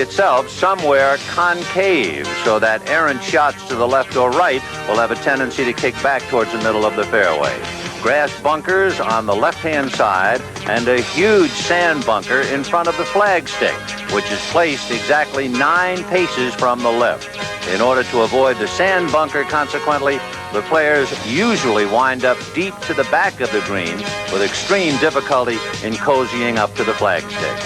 itself somewhere concave, so that errant shots to the left or right will have a tendency to kick back towards the middle of the fairway. Grass bunkers on the left-hand side and a huge sand bunker in front of the flagstick, which is placed exactly 9 paces from the left. In order to avoid the sand bunker, consequently, the players usually wind up deep to the back of the green with extreme difficulty in cozying up to the flagstick.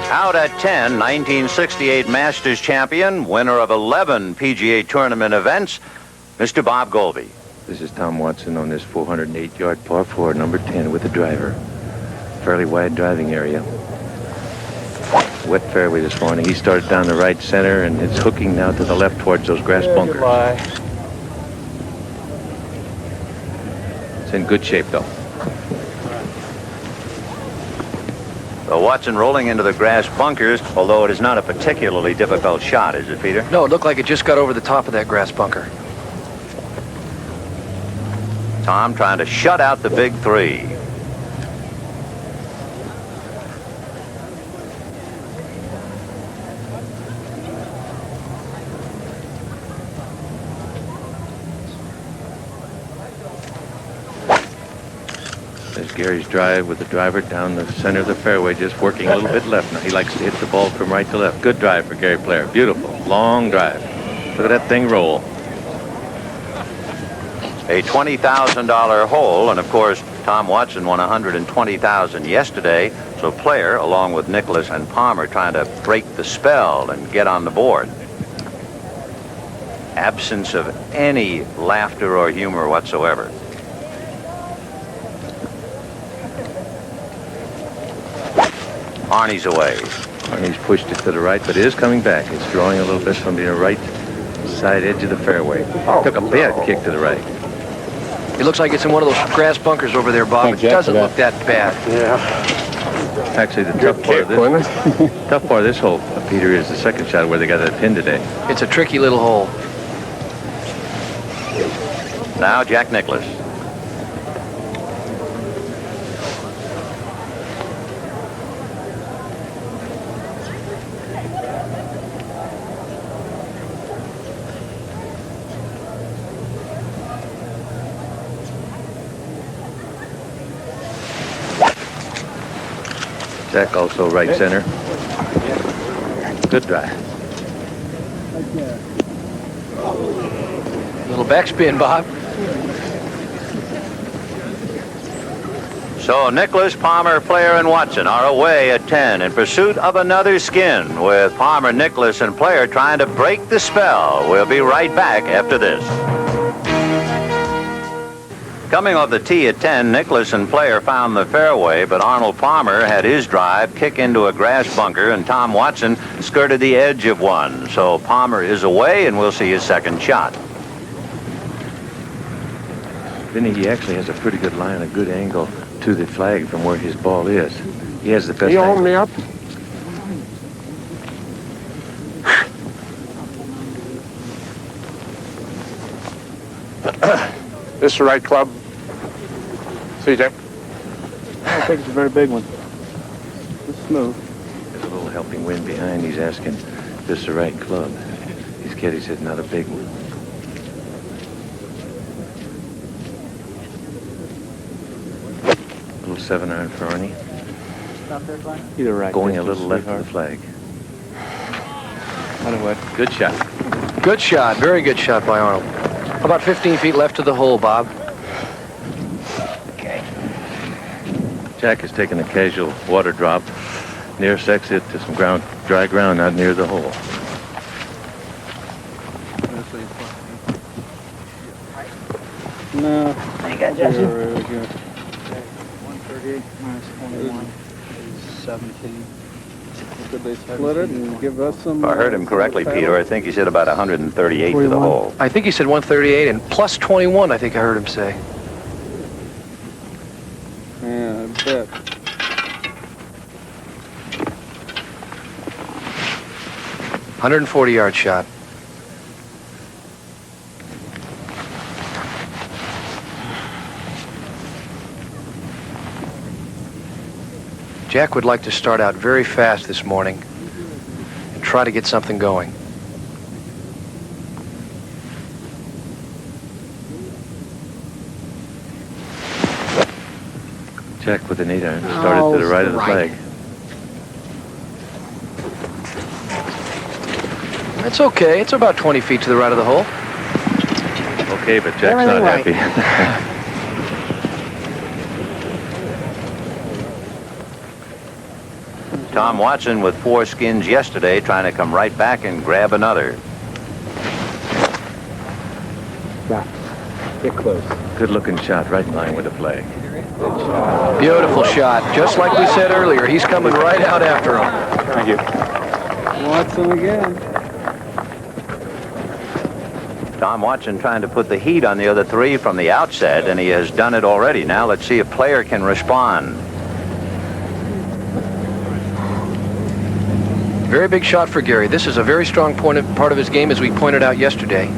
Out at 10, 1968 Masters champion, winner of 11 PGA Tournament events, Mr. Bob Goldie. This is Tom Watson on this 408-yard par 4, number 10 with the driver. Fairly wide driving area. Wet fairway this morning. He started down the right center, and it's hooking now to the left towards those grass bunkers. It's in good shape, though. So Watson rolling into the grass bunkers, although it is not a particularly difficult shot, is it, Peter? No, it looked like it just got over the top of that grass bunker. Tom trying to shut out the big three. There's Gary's drive with the driver down the center of the fairway, just working a little bit left. Now he likes to hit the ball from right to left. Good drive for Gary Player. Beautiful. Long drive. Look at that thing roll. A $20,000 hole, and of course, Tom Watson won $120,000 yesterday, so Player, along with Nicklaus and Palmer, trying to break the spell and get on the board. Absence of any laughter or humor whatsoever. Arnie's away. Arnie's pushed it to the right, but it is coming back. It's drawing a little bit from the right side edge of the fairway. Took a bad kick to the right. It looks like it's in one of those grass bunkers over there, Bob. It doesn't look that bad. Yeah. Actually, the tough part of this hole, Peter, is the second shot where they got that pin today. It's a tricky little hole. Now Jack Nicklaus. Jack also right center. Good drive. Little backspin, Bob. So Nicklaus, Palmer, Player, and Watson are away at 10 in pursuit of another skin, with Palmer, Nicklaus, and Player trying to break the spell. We'll be right back after this. Coming off the tee at 10, Nicklaus and Player found the fairway, but Arnold Palmer had his drive kick into a grass bunker, and Tom Watson skirted the edge of one. So Palmer is away, and we'll see his second shot. Vinny, he actually has a pretty good line, a good angle to the flag from where his ball is. He has the best You angle. hold me up? This the right club? CJ? I don't think it's a very big one. It's smooth. There's a little helping wind behind. He's asking if this is the right club. His caddy said not a big one. A little 7-iron for Arnie. Stop there, Glenn. Either right. Going a little left of the flag. Anyway. Good shot. Good shot. Very good shot by Arnold. About 15 feet left of the hole, Bob. Okay. Jack has taken a casual water drop near exit to some dry ground out near the hole. No. You got Jesse? 138 minus 21 is 17. Could they split it and give us some... If I heard him correctly, Peter, I think he said about 138 to the hole. I think he said 138 and plus 21, I think I heard him say. Yeah, I bet. $140-yard shot. Jack would like to start out very fast this morning. try to get something going. Jack with an 8-iron. Started to the right of the flag. That's okay. It's about 20 feet to the right of the hole. Okay, but Jack's not happy. Tom Watson with 4 skins yesterday, trying to come right back and grab another. Get close. Good-looking shot, right in line with the flag. Beautiful shot. Just like we said earlier, he's coming right out after him. Thank you. Watson again. Tom Watson trying to put the heat on the other 3 from the outset, and he has done it already. Now let's see if Player can respond. Very big shot for Gary. This is a very strong part of his game, as we pointed out yesterday.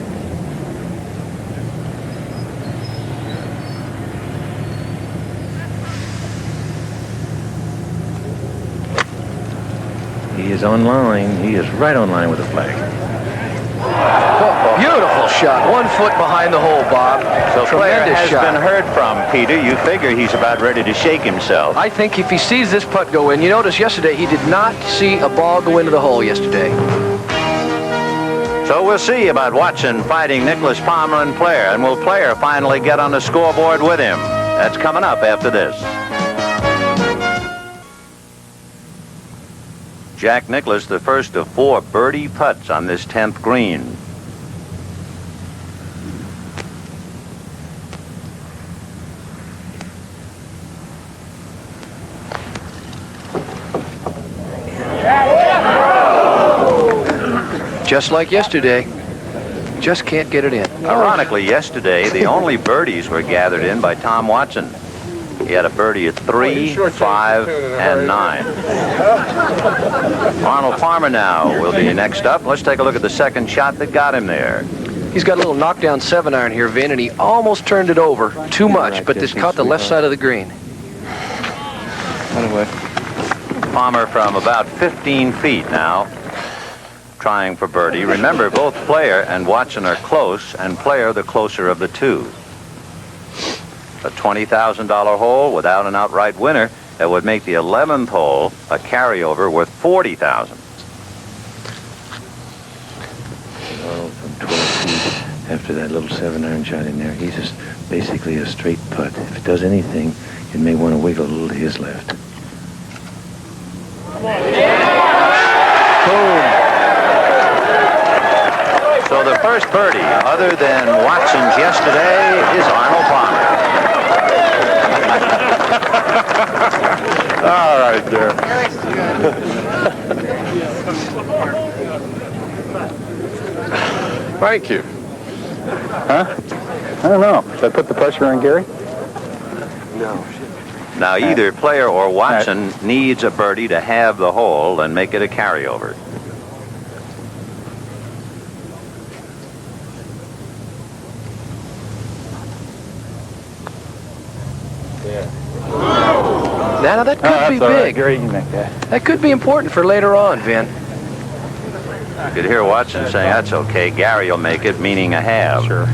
He is on line. He is right on line with the flag. Oh, beautiful shot. 1 foot behind the hole, Bob. So Player Tremendous has shot. been heard from, Peter. You figure he's about ready to shake himself. I think if he sees this putt go in, you notice yesterday he did not see a ball go into the hole yesterday. So we'll see about Watson fighting Nicklaus, Palmer, and Player. And will Player finally get on the scoreboard with him? That's coming up after this. Jack Nicklaus, the first of 4 birdie putts on this 10th green. Just like yesterday. Just can't get it in. Ironically, yesterday, the only birdies were gathered in by Tom Watson. He had a birdie at 3, 5, and 9. Arnold Palmer now will be next up. Let's take a look at the second shot that got him there. He's got a little knockdown 7-iron here, Vin, and he almost turned it over too much, but this caught the left side of the green. Palmer from about 15 feet now, trying for birdie. Remember, both Player and Watson are close, and Player the closer of the 2. A $20,000 hole without an outright winner that would make the 11th hole a carryover worth $40,000. From 12 feet after that little 7-iron shot in there, he's just basically a straight putt. If it does anything, it may want to wiggle a little to his left. Boom. So the first birdie, other than Watson's yesterday, is Arnold Palmer. All right, there. Thank you. Huh? I don't know. Should I put the pressure on Gary? No. Now, either Player or Watson needs a birdie to have the hole and make it a carryover. Now that could be big. Gary, you make that. That could be important for later on, Vin. You could hear Watson saying, that's okay, Gary will make it, meaning a half. Sure.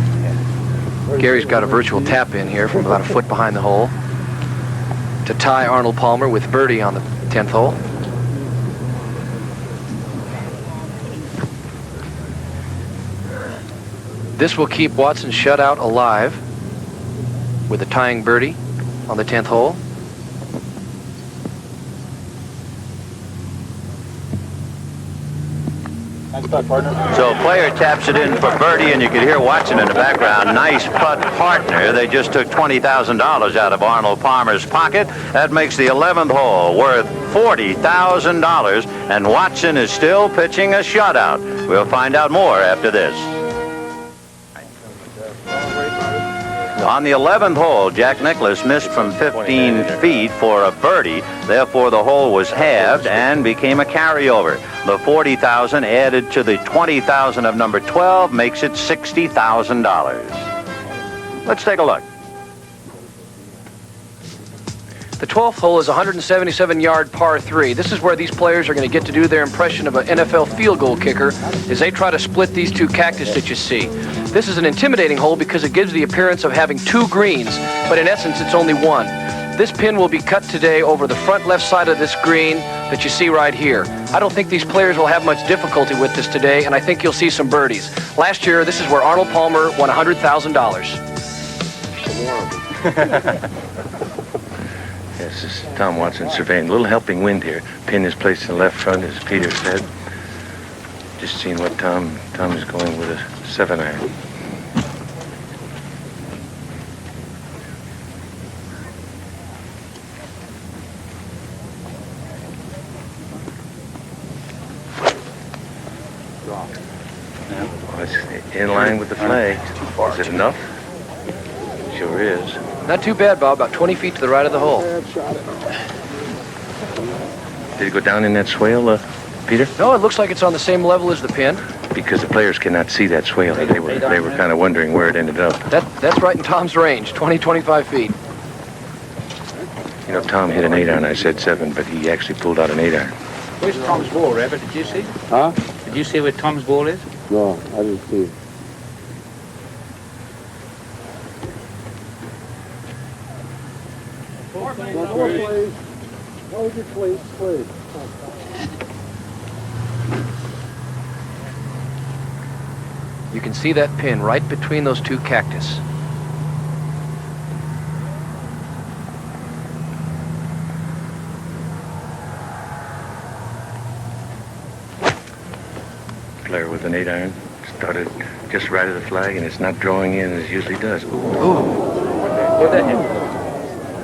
Gary's got a virtual tap in here from about a foot behind the hole to tie Arnold Palmer with birdie on the 10th hole. This will keep Watson shut out alive with a tying birdie on the 10th hole. So Player taps it in for birdie, and you could hear Watson in the background. Nice putt, partner. They just took $20,000 out of Arnold Palmer's pocket. That makes the 11th hole worth $40,000, and Watson is still pitching a shutout. We'll find out more after this. On the 11th hole, Jack Nicklaus missed from 15 feet for a birdie. Therefore, the hole was halved and became a carryover. The $40,000 added to the $20,000 of number 12 makes it $60,000. Let's take a look. The 12th hole is a 177-yard par 3. This is where these players are going to get to do their impression of an NFL field goal kicker as they try to split these two cactus that you see. This is an intimidating hole because it gives the appearance of having two greens, but in essence it's only one. This pin will be cut today over the front left side of this green that you see right here. I don't think these players will have much difficulty with this today, and I think you'll see some birdies. Last year, this is where Arnold Palmer won $100,000. Yes, this is Tom Watson surveying. A little helping wind here. Pin is placed in the left front, as Peter said. Just seeing what Tom is going with a 7-iron. Oh, it's in line with the flag. Is it enough? Sure is. Not too bad, Bob. About 20 feet to the right of the hole. Did it go down in that swale, Peter? No, it looks like it's on the same level as the pin. Because the players cannot see that swale. They were kind of wondering where it ended up. That's right in Tom's range, 20, 25 feet. You know, Tom hit an 8-iron. I said 7, but he actually pulled out an 8-iron. Where's Tom's ball, Rabbit? Did you see? Huh? Did you see where Tom's ball is? No, I didn't see it. You can see that pin right between those two cactus. Player with an 8-iron started just right of the flag, and it's not drawing in as it usually does. Ooh.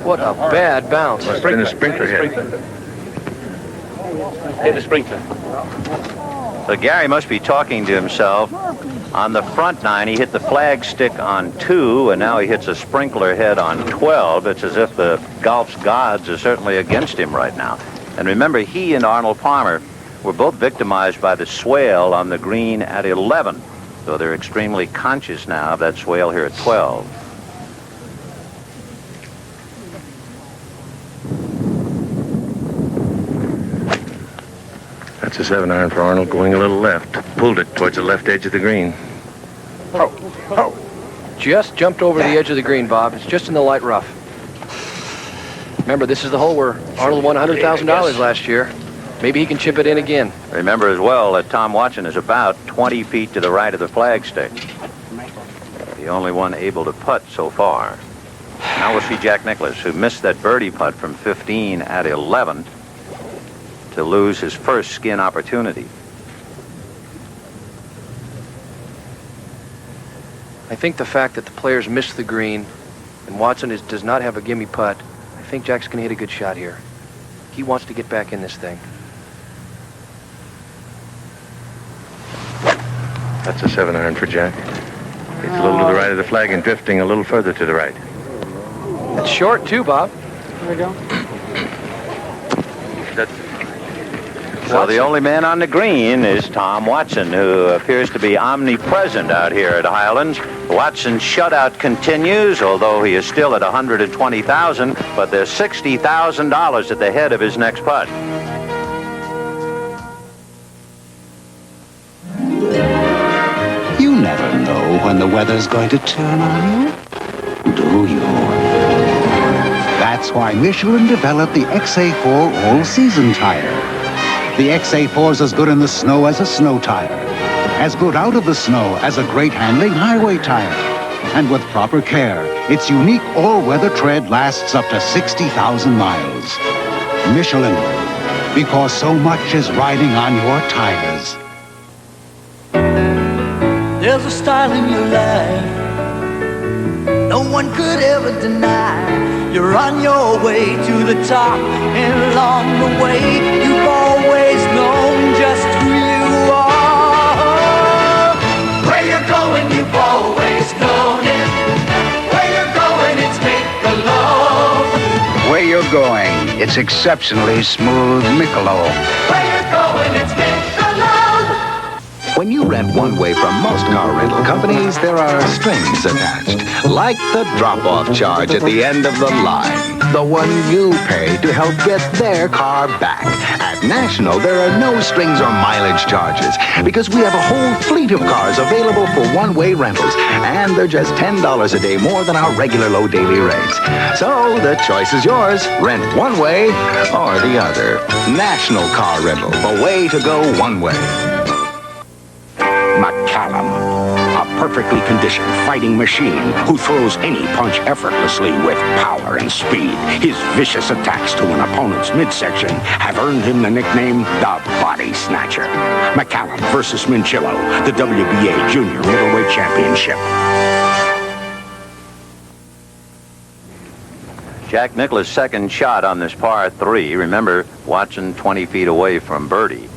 What a bad bounce. Must have been a sprinkler hit. Hit the sprinkler. So Gary must be talking to himself. On the front 9, he hit the flag stick on 2, and now he hits a sprinkler head on 12. It's as if the golf's gods are certainly against him right now. And remember, he and Arnold Palmer were both victimized by the swale on the green at 11. So they're extremely conscious now of that swale here at 12. That's a 7-iron for Arnold, going a little left. Pulled it towards the left edge of the green. Just jumped over the edge of the green, Bob. It's just in the light rough. Remember, this is the hole where Arnold won $100,000 last year. Maybe he can chip it in again. Remember as well that Tom Watson is about 20 feet to the right of the flagstick. The only one able to putt so far. Now we'll see Jack Nicklaus, who missed that birdie putt from 15 at 11 to lose his first skin opportunity. I think the fact that the players missed the green and Watson does not have a gimme putt, I think Jack's going to hit a good shot here. He wants to get back in this thing. That's a 7-iron for Jack. It's a little to the right of the flag and drifting a little further to the right. It's short too, Bob. There we go. So the only man on the green is Tom Watson, who appears to be omnipresent out here at Highlands. Watson's shutout continues, although he is still at $120,000, but there's $60,000 at the head of his next putt. You never know when the weather's going to turn on you, do you? That's why Michelin developed the XA4 all-season tire. The XA4's as good in the snow as a snow tire, as good out of the snow as a great handling highway tire. And with proper care, its unique all-weather tread lasts up to 60,000 miles. Michelin, because so much is riding on your tires. There's a style in your life no one could ever deny. You're on your way to the top, and along the way you've always known just who you are. Where you're going, you've always known it. Where you're going, it's Michelob. Where you're going, it's exceptionally smooth Michelob. Where you're going, it's Michelob. When you rent one way from most car rental companies, there are strings attached, like the drop-off charge at the end of the line. the one you pay to help get their car back. At National, there are no strings or mileage charges because we have a whole fleet of cars available for one-way rentals, and they're just $10 a day more than our regular low daily rates. So the choice is yours. Rent one way or the other. National Car Rental, the way to go one way. McCallum, a perfectly conditioned fighting machine who throws any punch effortlessly with power and speed. His vicious attacks to an opponent's midsection have earned him the nickname the Body Snatcher. McCallum versus Minchillo, the WBA Junior Middleweight Championship. Jack Nicklaus' second shot on this par 3. Remember, Watson 20 feet away from birdie.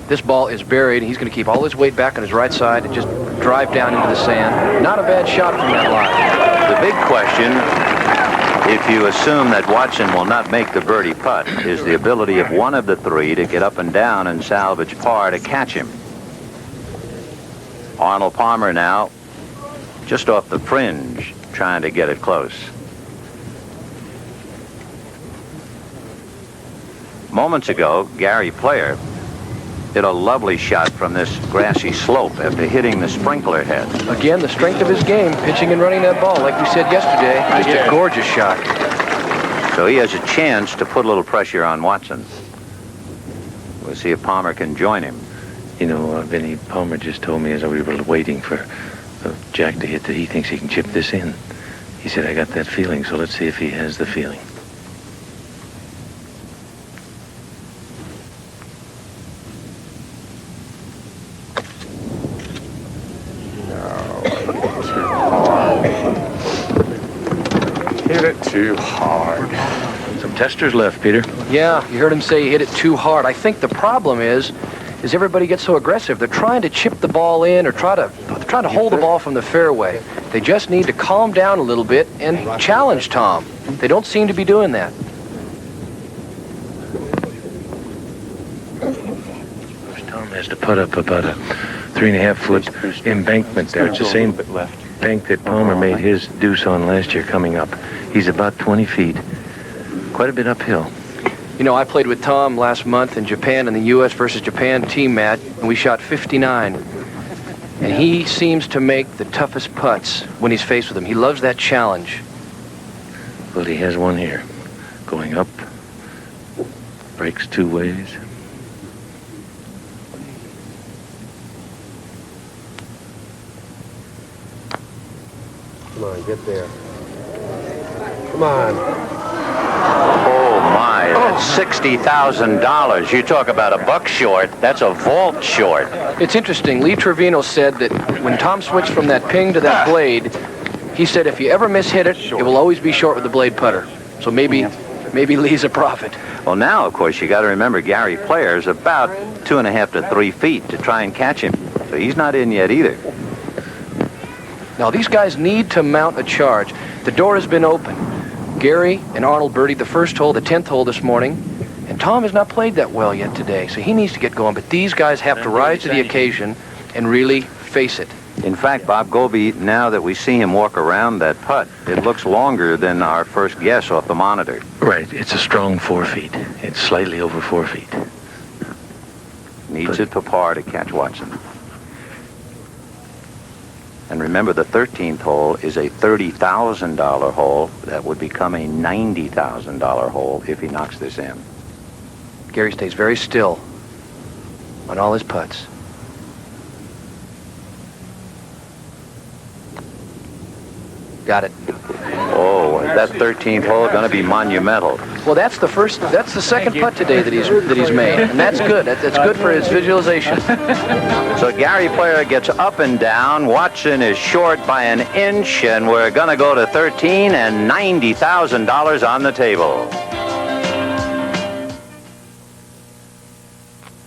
This ball is buried. He's going to keep all his weight back on his right side and just drive down into the sand. Not a bad shot from that line. The big question, if you assume that Watson will not make the birdie putt, is the ability of one of the three to get up and down and salvage par to catch him. Arnold Palmer now just off the fringe, trying to get it close. Moments ago, Gary Player hit a lovely shot from this grassy slope after hitting the sprinkler head. Again, the strength of his game, pitching and running that ball, like we said yesterday, just a gorgeous shot. So he has a chance to put a little pressure on Watson. We'll see if Palmer can join him. You know, Vinny, Palmer just told me as we were waiting for Jack to hit that he thinks he can chip this in. He said, I got that feeling, so let's see if he has the feeling. Hit it too hard. Some testers left, Peter. Yeah, you heard him say he hit it too hard. I think the problem is everybody gets so aggressive. They're trying to chip the ball in or try to hold the ball from the fairway. They just need to calm down a little bit and challenge Tom. They don't seem to be doing that. Tom has to put up about a 3.5-foot embankment there. It's the same bank that Palmer made his deuce on last year coming up. He's about 20 feet. Quite a bit uphill. You know, I played with Tom last month in Japan in the U.S. versus Japan team match, and we shot 59. And he seems to make the toughest putts when he's faced with them. He loves that challenge. Well, he has one here. Going up. Breaks two ways. Come on, get there. Come on. Oh, my. That's $60,000. You talk about a buck short. That's a vault short. It's interesting. Lee Trevino said that when Tom switched from that ping to that blade, he said if you ever mishit it, it will always be short with the blade putter. So maybe Lee's a prophet. Well, now, of course, you got to remember Gary Player's about 2.5 to 3 feet to try and catch him. So he's not in yet either. Now, these guys need to mount a charge. The door has been open. Gary and Arnold birdied the first hole, the 10th hole this morning, and Tom has not played that well yet today, so he needs to get going. But these guys have to rise to the occasion and really face it. In fact, Bob Goby, now that we see him walk around that putt, it looks longer than our first guess off the monitor. Right. It's a strong 4 feet. It's slightly over 4 feet. Needs it for par to catch Watson. And remember, the 13th hole is a $30,000 hole that would become a $90,000 hole if he knocks this in. Gary stays very still on all his putts. Got it. Oh, that 13th hole is going to be monumental. Well, that's the second putt today that he's made, and that's good. That's good for his visualization. So Gary Player gets up and down. Watson is short by an inch, and we're going to go to 13 and $90,000 on the table.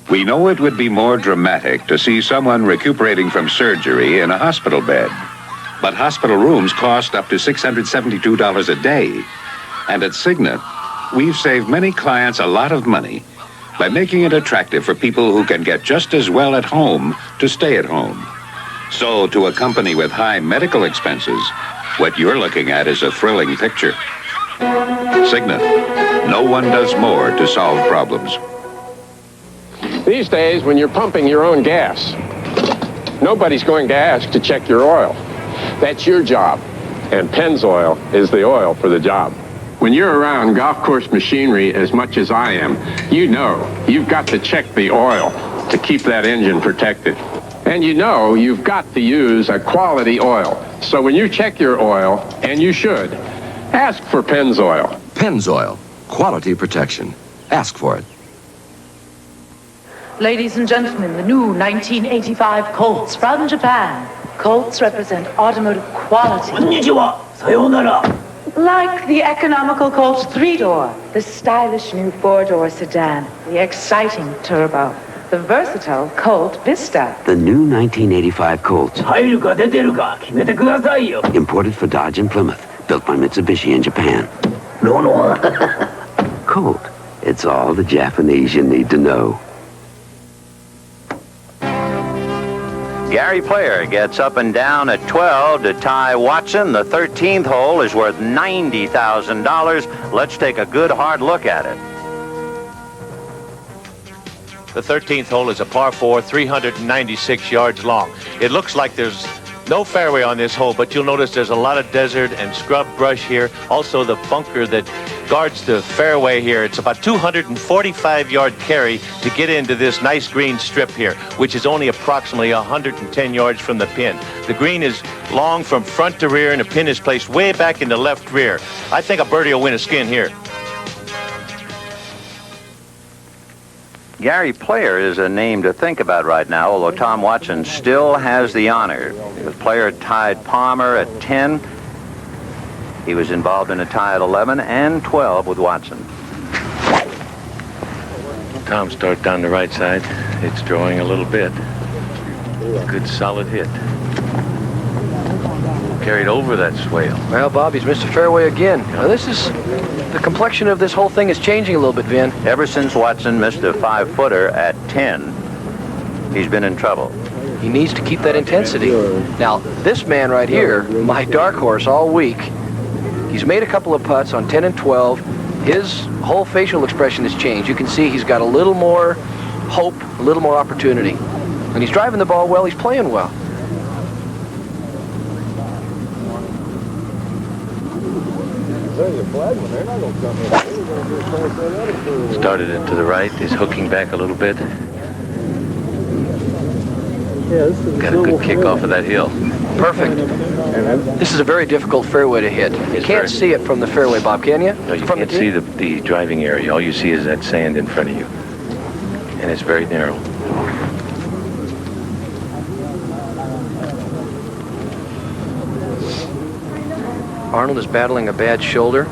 We know it would be more dramatic to see someone recuperating from surgery in a hospital bed. But hospital rooms cost up to $672 a day. And at Cigna, we've saved many clients a lot of money by making it attractive for people who can get just as well at home to stay at home. So to a company with high medical expenses, what you're looking at is a thrilling picture. Cigna. No one does more to solve problems. These days, when you're pumping your own gas, nobody's going to ask to check your oil. That's your job. And Pennzoil is the oil for the job. When you're around golf course machinery as much as I am, you know you've got to check the oil to keep that engine protected. And you know you've got to use a quality oil. So when you check your oil, and you should, ask for Pennzoil. Pennzoil, quality protection. Ask for it. Ladies and gentlemen, the new 1985 Colts from Japan. Colts represent automotive quality. Konnichiwa. Sayonara. Like the economical Colt 3-door, the stylish new 4-door sedan, the exciting turbo, the versatile Colt Vista. The new 1985 Colts. 入るか出てるか決めてくださいよ。 Imported for Dodge and Plymouth. Built by Mitsubishi in Japan. No. Colt. It's all the Japanese you need to know. Gary Player gets up and down at 12 to tie Watson. The 13th hole is worth $90,000. Let's take a good hard look at it. The 13th hole is a par 4, 396 yards long. It looks like there's no fairway on this hole, but you'll notice there's a lot of desert and scrub brush here. Also, the bunker that guards the fairway here. It's about 245-yard carry to get into this nice green strip here, which is only approximately 110 yards from the pin. The green is long from front to rear, and the pin is placed way back in the left rear. I think a birdie will win a skin here. Gary Player is a name to think about right now, although Tom Watson still has the honor. The Player tied Palmer at 10. He was involved in a tie at 11 and 12 with Watson. Tom starts down the right side. It's drawing a little bit. Good solid hit. Carried over that swale. Well, Bob, he's missed a fairway again. Now, the complexion of this whole thing is changing a little bit, Vin. Ever since Watson missed a 5-footer at 10, he's been in trouble. He needs to keep that intensity. Now, this man right here, my dark horse all week, he's made a couple of putts on 10 and 12. His whole facial expression has changed. You can see he's got a little more hope, a little more opportunity. And he's driving the ball well, he's playing well. Started it to the right. He's hooking back a little bit. Got a good kick off of that hill. Perfect. This is a very difficult fairway to hit. You can't see it from the fairway, Bob, can you? No, you can't see the driving area. All you see is that sand in front of you. And it's very narrow. Arnold is battling a bad shoulder.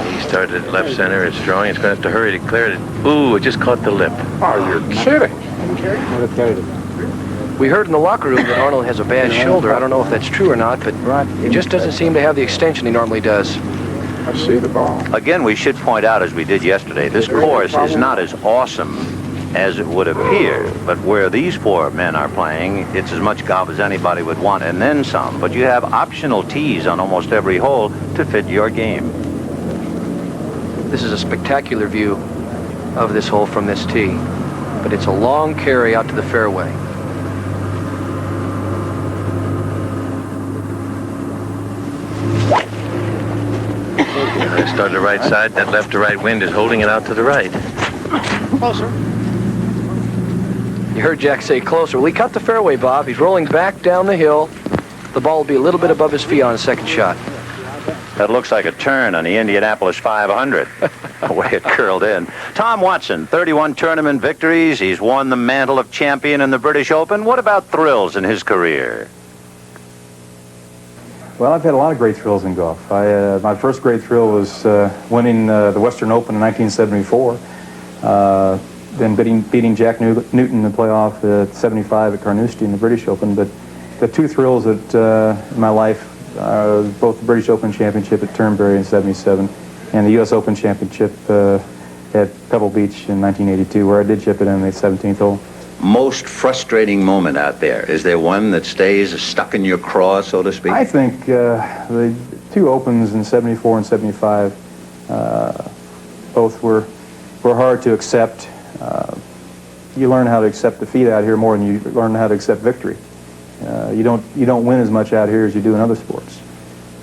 He started at left center. It's drawing. It's going to have to hurry to clear it. Ooh, it just caught the lip. Oh, you're kidding. We heard in the locker room that Arnold has a bad shoulder. I don't know if that's true or not, but he just doesn't seem to have the extension he normally does. I see the ball. Again, we should point out, as we did yesterday, this course is not as awesome as it would appear, but where these four men are playing, it's as much golf as anybody would want, and then some. But you have optional tees on almost every hole to fit your game. This is a spectacular view of this hole from this tee, but it's a long carry out to the fairway. Started the right side. That left to right wind is holding it out to the right. Closer. You heard Jack say closer. Well, he cut the fairway, Bob. He's rolling back down the hill. The ball will be a little bit above his feet on a second shot. That looks like a turn on the Indianapolis 500, the way it curled in. Tom Watson, 31 tournament victories. He's won the mantle of champion in the British Open. What about thrills in his career? Well, I've had a lot of great thrills in golf. My first great thrill was winning the Western Open in 1974. Then beating Jack Newton in the playoff at 75 at Carnoustie in the British Open. But the two thrills that in my life, both the British Open Championship at Turnberry in 77 and the U.S. Open Championship at Pebble Beach in 1982, where I did chip it in the 17th hole. most frustrating moment out there? Is there one that stays stuck in your craw, so to speak? I think the two opens in 74 and 75 both were hard to accept. You learn how to accept defeat out here more than you learn how to accept victory. You don't win as much out here as you do in other sports.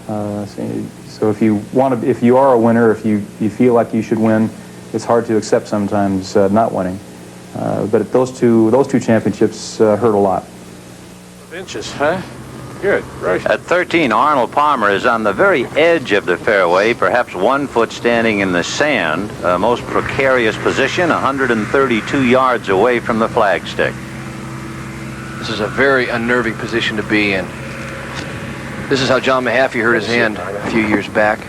So if you are a winner, if you feel like you should win, it's hard to accept sometimes not winning. But those two championships hurt a lot. Inches, huh? Good. Right. At 13, Arnold Palmer is on the very edge of the fairway, perhaps 1 foot standing in the sand, most precarious position, 132 yards away from the flagstick. This is a very unnerving position to be in. This is how John Mahaffey hurt his hand a few years back.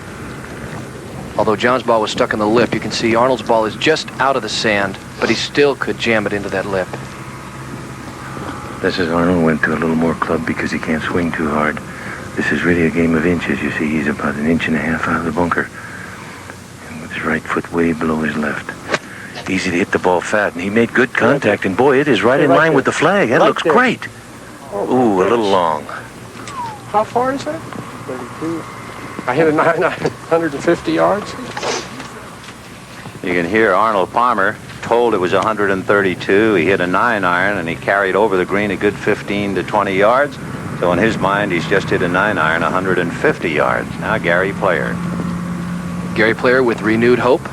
Although John's ball was stuck in the lip, you can see Arnold's ball is just out of the sand, but he still could jam it into that lip. This is Arnold went to a little more club because he can't swing too hard. This is really a game of inches. You see, he's about 1.5 inches out of the bunker. And with his right foot way below his left. Easy to hit the ball fat, and he made good contact, and boy, it is right in line with the flag. That looks great. Ooh, a little long. How far is that? 32. I hit it 950 yards. You can hear Arnold Palmer told it was 132. He hit a 9-iron, and he carried over the green a good 15 to 20 yards. So in his mind, he's just hit a 9-iron, 150 yards. Now Gary Player. Gary Player with renewed hope.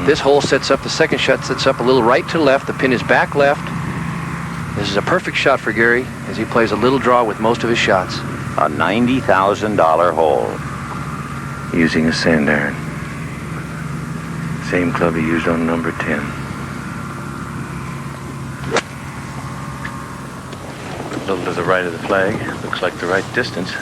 This hole sets up, the second shot sets up a little right to left. The pin is back left. This is a perfect shot for Gary as he plays a little draw with most of his shots. A $90,000 hole. Using a sand iron. Same club he used on number 10. A little to the right of the flag. Looks like the right distance.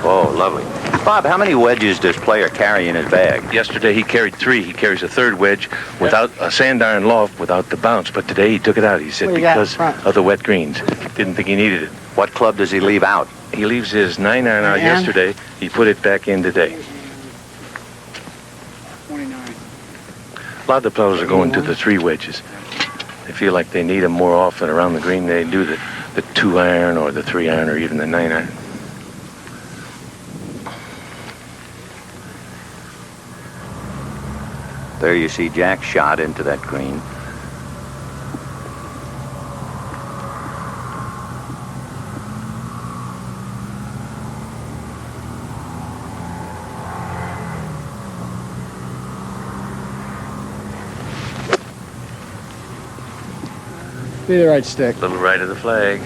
Oh, lovely. Bob, how many wedges does Player carry in his bag? Yesterday he carried 3. He carries a third wedge without a sand iron loft without the bounce. But today he took it out, he said, because of the wet greens. Didn't think he needed it. What club does he leave out? He leaves his 9-iron out yesterday. He put it back in today. 29. A lot of the players are going to the 3 wedges. They feel like they need them more often around the green than they do the 2-iron or the 3-iron or even the 9-iron. There you see Jack's shot into that green. Be the right stick. A little right of the flag.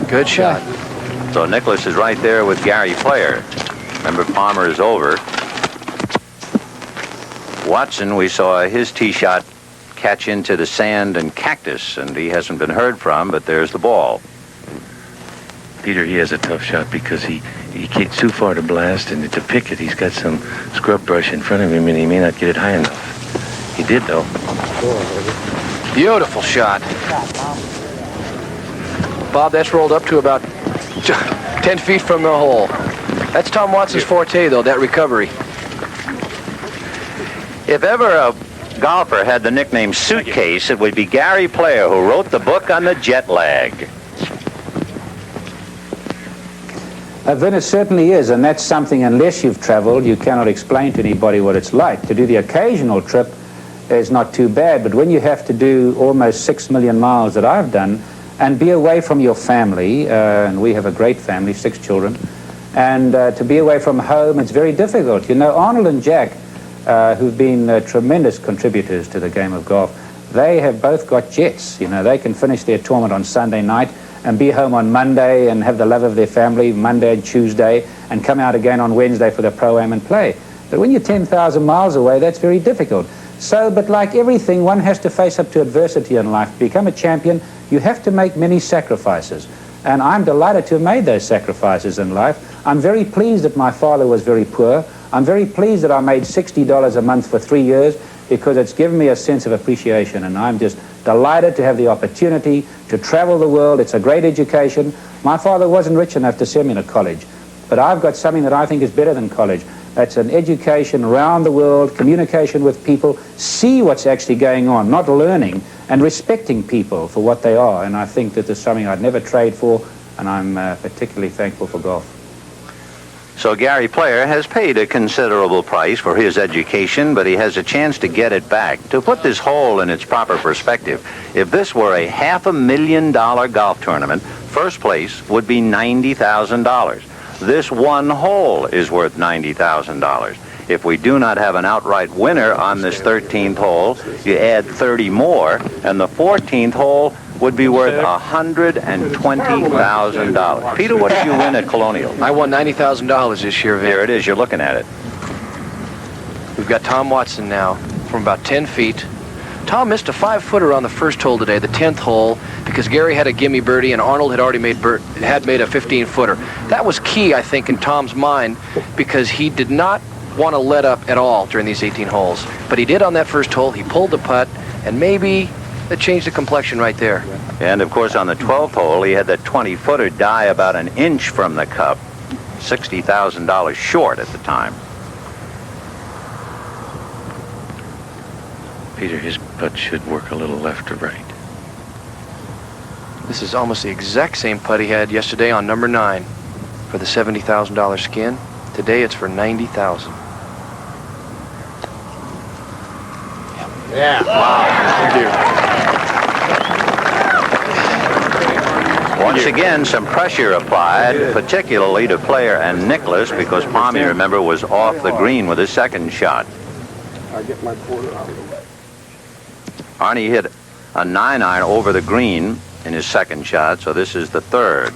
Good shot. So Nicklaus is right there with Gary Player. Remember, Palmer is over. Watson, we saw his tee shot catch into the sand and cactus, and he hasn't been heard from, but there's the ball. Peter, he has a tough shot because he kicks too far to blast, and to pick it, he's got some scrub brush in front of him, and he may not get it high enough. He did, though. Beautiful shot. Bob, that's rolled up to about 10 feet from the hole. That's Tom Watson's forte, though, that recovery. If ever a golfer had the nickname Suitcase, it would be Gary Player, who wrote the book on the jet lag. Then it certainly is, and that's something, unless you've traveled, you cannot explain to anybody what it's like. To do the occasional trip is not too bad, but when you have to do almost 6 million miles that I've done, and be away from your family, and we have a great family, 6 children, and to be away from home, it's very difficult. You know, Arnold and Jack, who've been tremendous contributors to the game of golf, they have both got jets. You know, they can finish their tournament on Sunday night and be home on Monday and have the love of their family Monday and Tuesday and come out again on Wednesday for the Pro-Am and play. But when you're 10,000 miles away, that's very difficult. So, but like everything, one has to face up to adversity in life. To become a champion, you have to make many sacrifices. And I'm delighted to have made those sacrifices in life. I'm very pleased that my father was very poor. I'm very pleased that I made $60 a month for 3 years because it's given me a sense of appreciation, and I'm just delighted to have the opportunity to travel the world. It's a great education. My father wasn't rich enough to send me to college, but I've got something that I think is better than college. It's an education around the world, communication with people, see what's actually going on, not learning, and respecting people for what they are. And I think that is something I'd never trade for, and I'm particularly thankful for golf. So Gary Player has paid a considerable price for his education, but he has a chance to get it back. To put this hole in its proper perspective, if this were a $500,000 golf tournament, first place would be $90,000. This one hole is worth $90,000. If we do not have an outright winner on this 13th hole, you add 30 more, and the 14th hole would be worth $120,000. Peter, what did you win at Colonial? I won $90,000 this year, Vic. There it is. You're looking at it. We've got Tom Watson now from about 10 feet. Tom missed a 5-footer on the first hole today, the 10th hole, because Gary had a gimme birdie and Arnold had already made a 15-footer. That was key, I think, in Tom's mind, because he did not want to let up at all during these 18 holes. But he did on that first hole. He pulled the putt, and maybe that changed the complexion right there. And, of course, on the 12th hole, he had that 20-footer die about an inch from the cup, $60,000 short at the time. Peter, his putt should work a little left to right. This is almost the exact same putt he had yesterday on number 9 for the $70,000 skin. Today it's for $90,000. Yeah. Wow. Thank you. Once again, some pressure applied, particularly to Player and Nicklaus, because Palmy, remember, was off the green with his second shot. I get my quarter out. Arnie hit a 9-iron over the green in his second shot, so this is the third.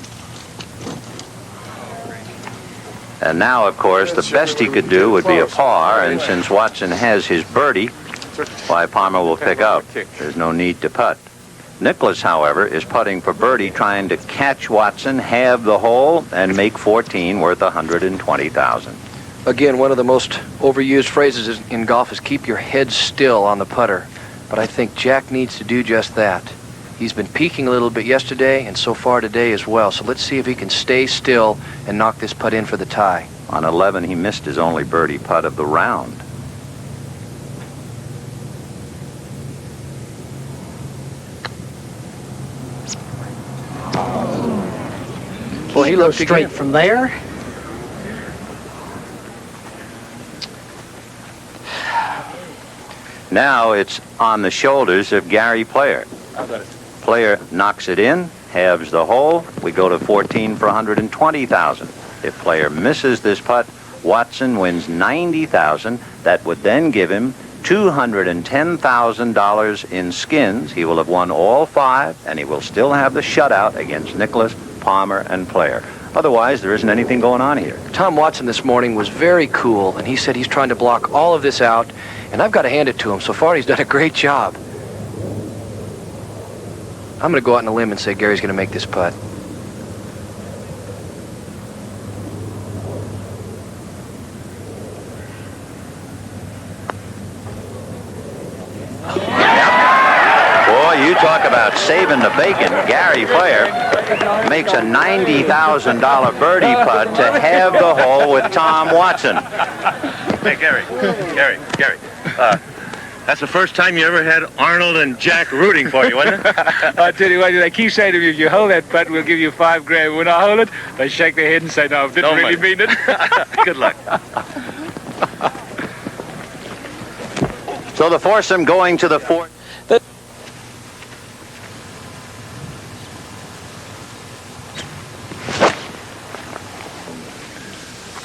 And now, of course, the best he could do would be a par, and since Watson has his birdie, why, Palmer will pick up. There's no need to putt. Nicklaus, however, is putting for birdie, trying to catch Watson, halve the hole, and make 14 worth $120,000. Again, one of the most overused phrases in golf is keep your head still on the putter. But I think Jack needs to do just that. He's been peaking a little bit yesterday and so far today as well. So let's see if he can stay still and knock this putt in for the tie. On 11, he missed his only birdie putt of the round. Well, he looked straight from there. Now it's on the shoulders of Gary Player. Player knocks it in, halves the hole. We go to 14 for $120,000. If Player misses this putt, Watson wins $90,000. That would then give him $210,000 in skins. He will have won all 5, and he will still have the shutout against Nicklaus, Palmer, and Player. Otherwise, there isn't anything going on here. Tom Watson this morning was very cool, and he said he's trying to block all of this out, and I've got to hand it to him. So far, he's done a great job. I'm going to go out on a limb and say Gary's going to make this putt. Boy, you talk about saving the bacon. Gary Player makes a $90,000 birdie putt to have the hole with Tom Watson. Hey, Gary. That's the first time you ever had Arnold and Jack rooting for you, wasn't it? I'll tell you what, they keep saying to me, if you hold that putt, we'll give you $5,000. When I hold it, they shake their head and say, no, I didn't really mean it. Good luck. So the foursome going to the fourth.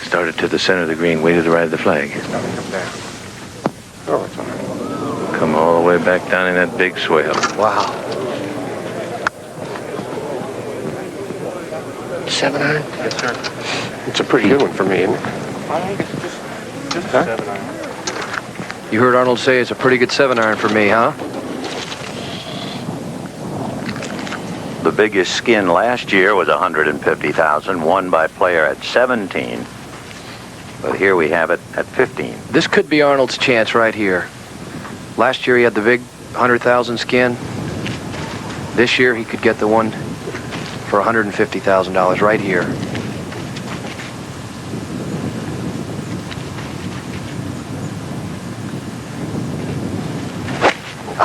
Started to the center of the green, waited to ride the flag. Oh, it's all right. Come all the way back down in that big swell. Wow. 7-iron? Yes, sir. It's a pretty good one for me, isn't it? I think it's just a 7-iron. You heard Arnold say it's a pretty good 7-iron for me, huh? The biggest skin last year was $150,000, won by Player at 17. But here we have it at 15. This could be Arnold's chance right here. Last year he had the big 100,000 skin. This year he could get the one for $150,000 right here.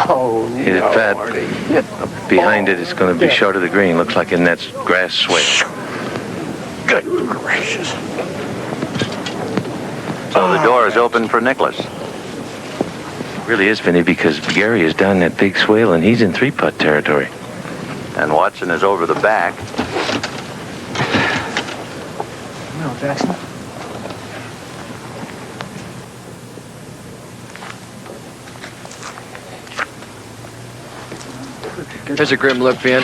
Oh, Hit it fat. Behind it, it's going to be short of the green. Looks like in that grass swale. Good gracious. So the door is open for Nicklaus. Really is, Vinny, because Gary is down that big swale and he's in 3-putt territory. And Watson is over the back. No, Jackson. There's a grim look, Ben.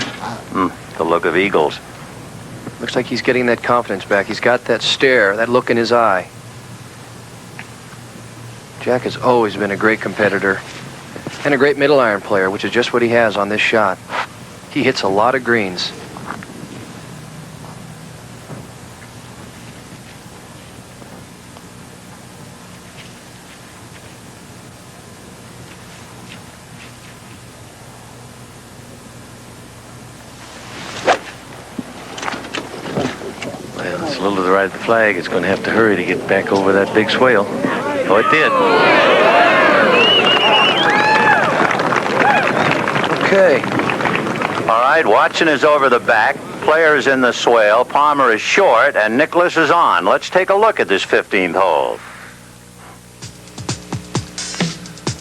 The look of eagles. Looks like he's getting that confidence back. He's got that stare, that look in his eye. Jack has always been a great competitor and a great middle iron player, which is just what he has on this shot. He hits a lot of greens. Well, it's a little to the right of the flag. It's going to have to hurry to get back over that big swale. Oh, it did. Okay. All right, Watson is over the back. Player is in the swale. Palmer is short, and Nicklaus is on. Let's take a look at this 15th hole.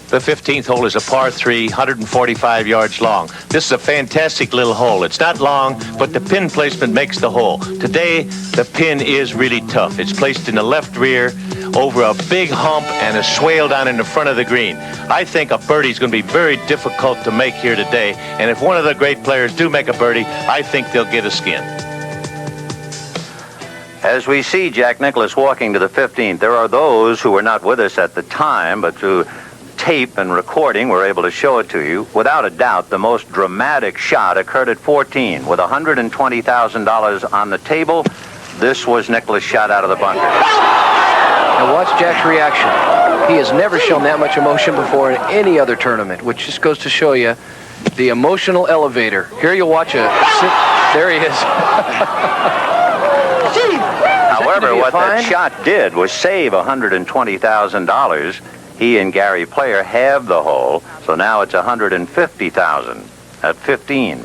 The 15th hole is a par 3, 145 yards long. This is a fantastic little hole. It's not long, but the pin placement makes the hole. Today, the pin is really tough. It's placed in the left rear over a big hump and a swale down in the front of the green. I think a birdie is going to be very difficult to make here today, and if one of the great players do make a birdie, I think they'll get a skin. As we see Jack Nicklaus walking to the 15th, there are those who were not with us at the time, but through tape and recording, we're able to show it to you. Without a doubt, the most dramatic shot occurred at 14. With $120,000 on the table, this was Nicklaus' shot out of the bunker. Now watch Jack's reaction. He has never shown that much emotion before in any other tournament, which just goes to show you the emotional elevator. Here you'll watch there he is. However, what that shot did was save $120,000. He and Gary Player have the hole, so now it's $150,000 at 15.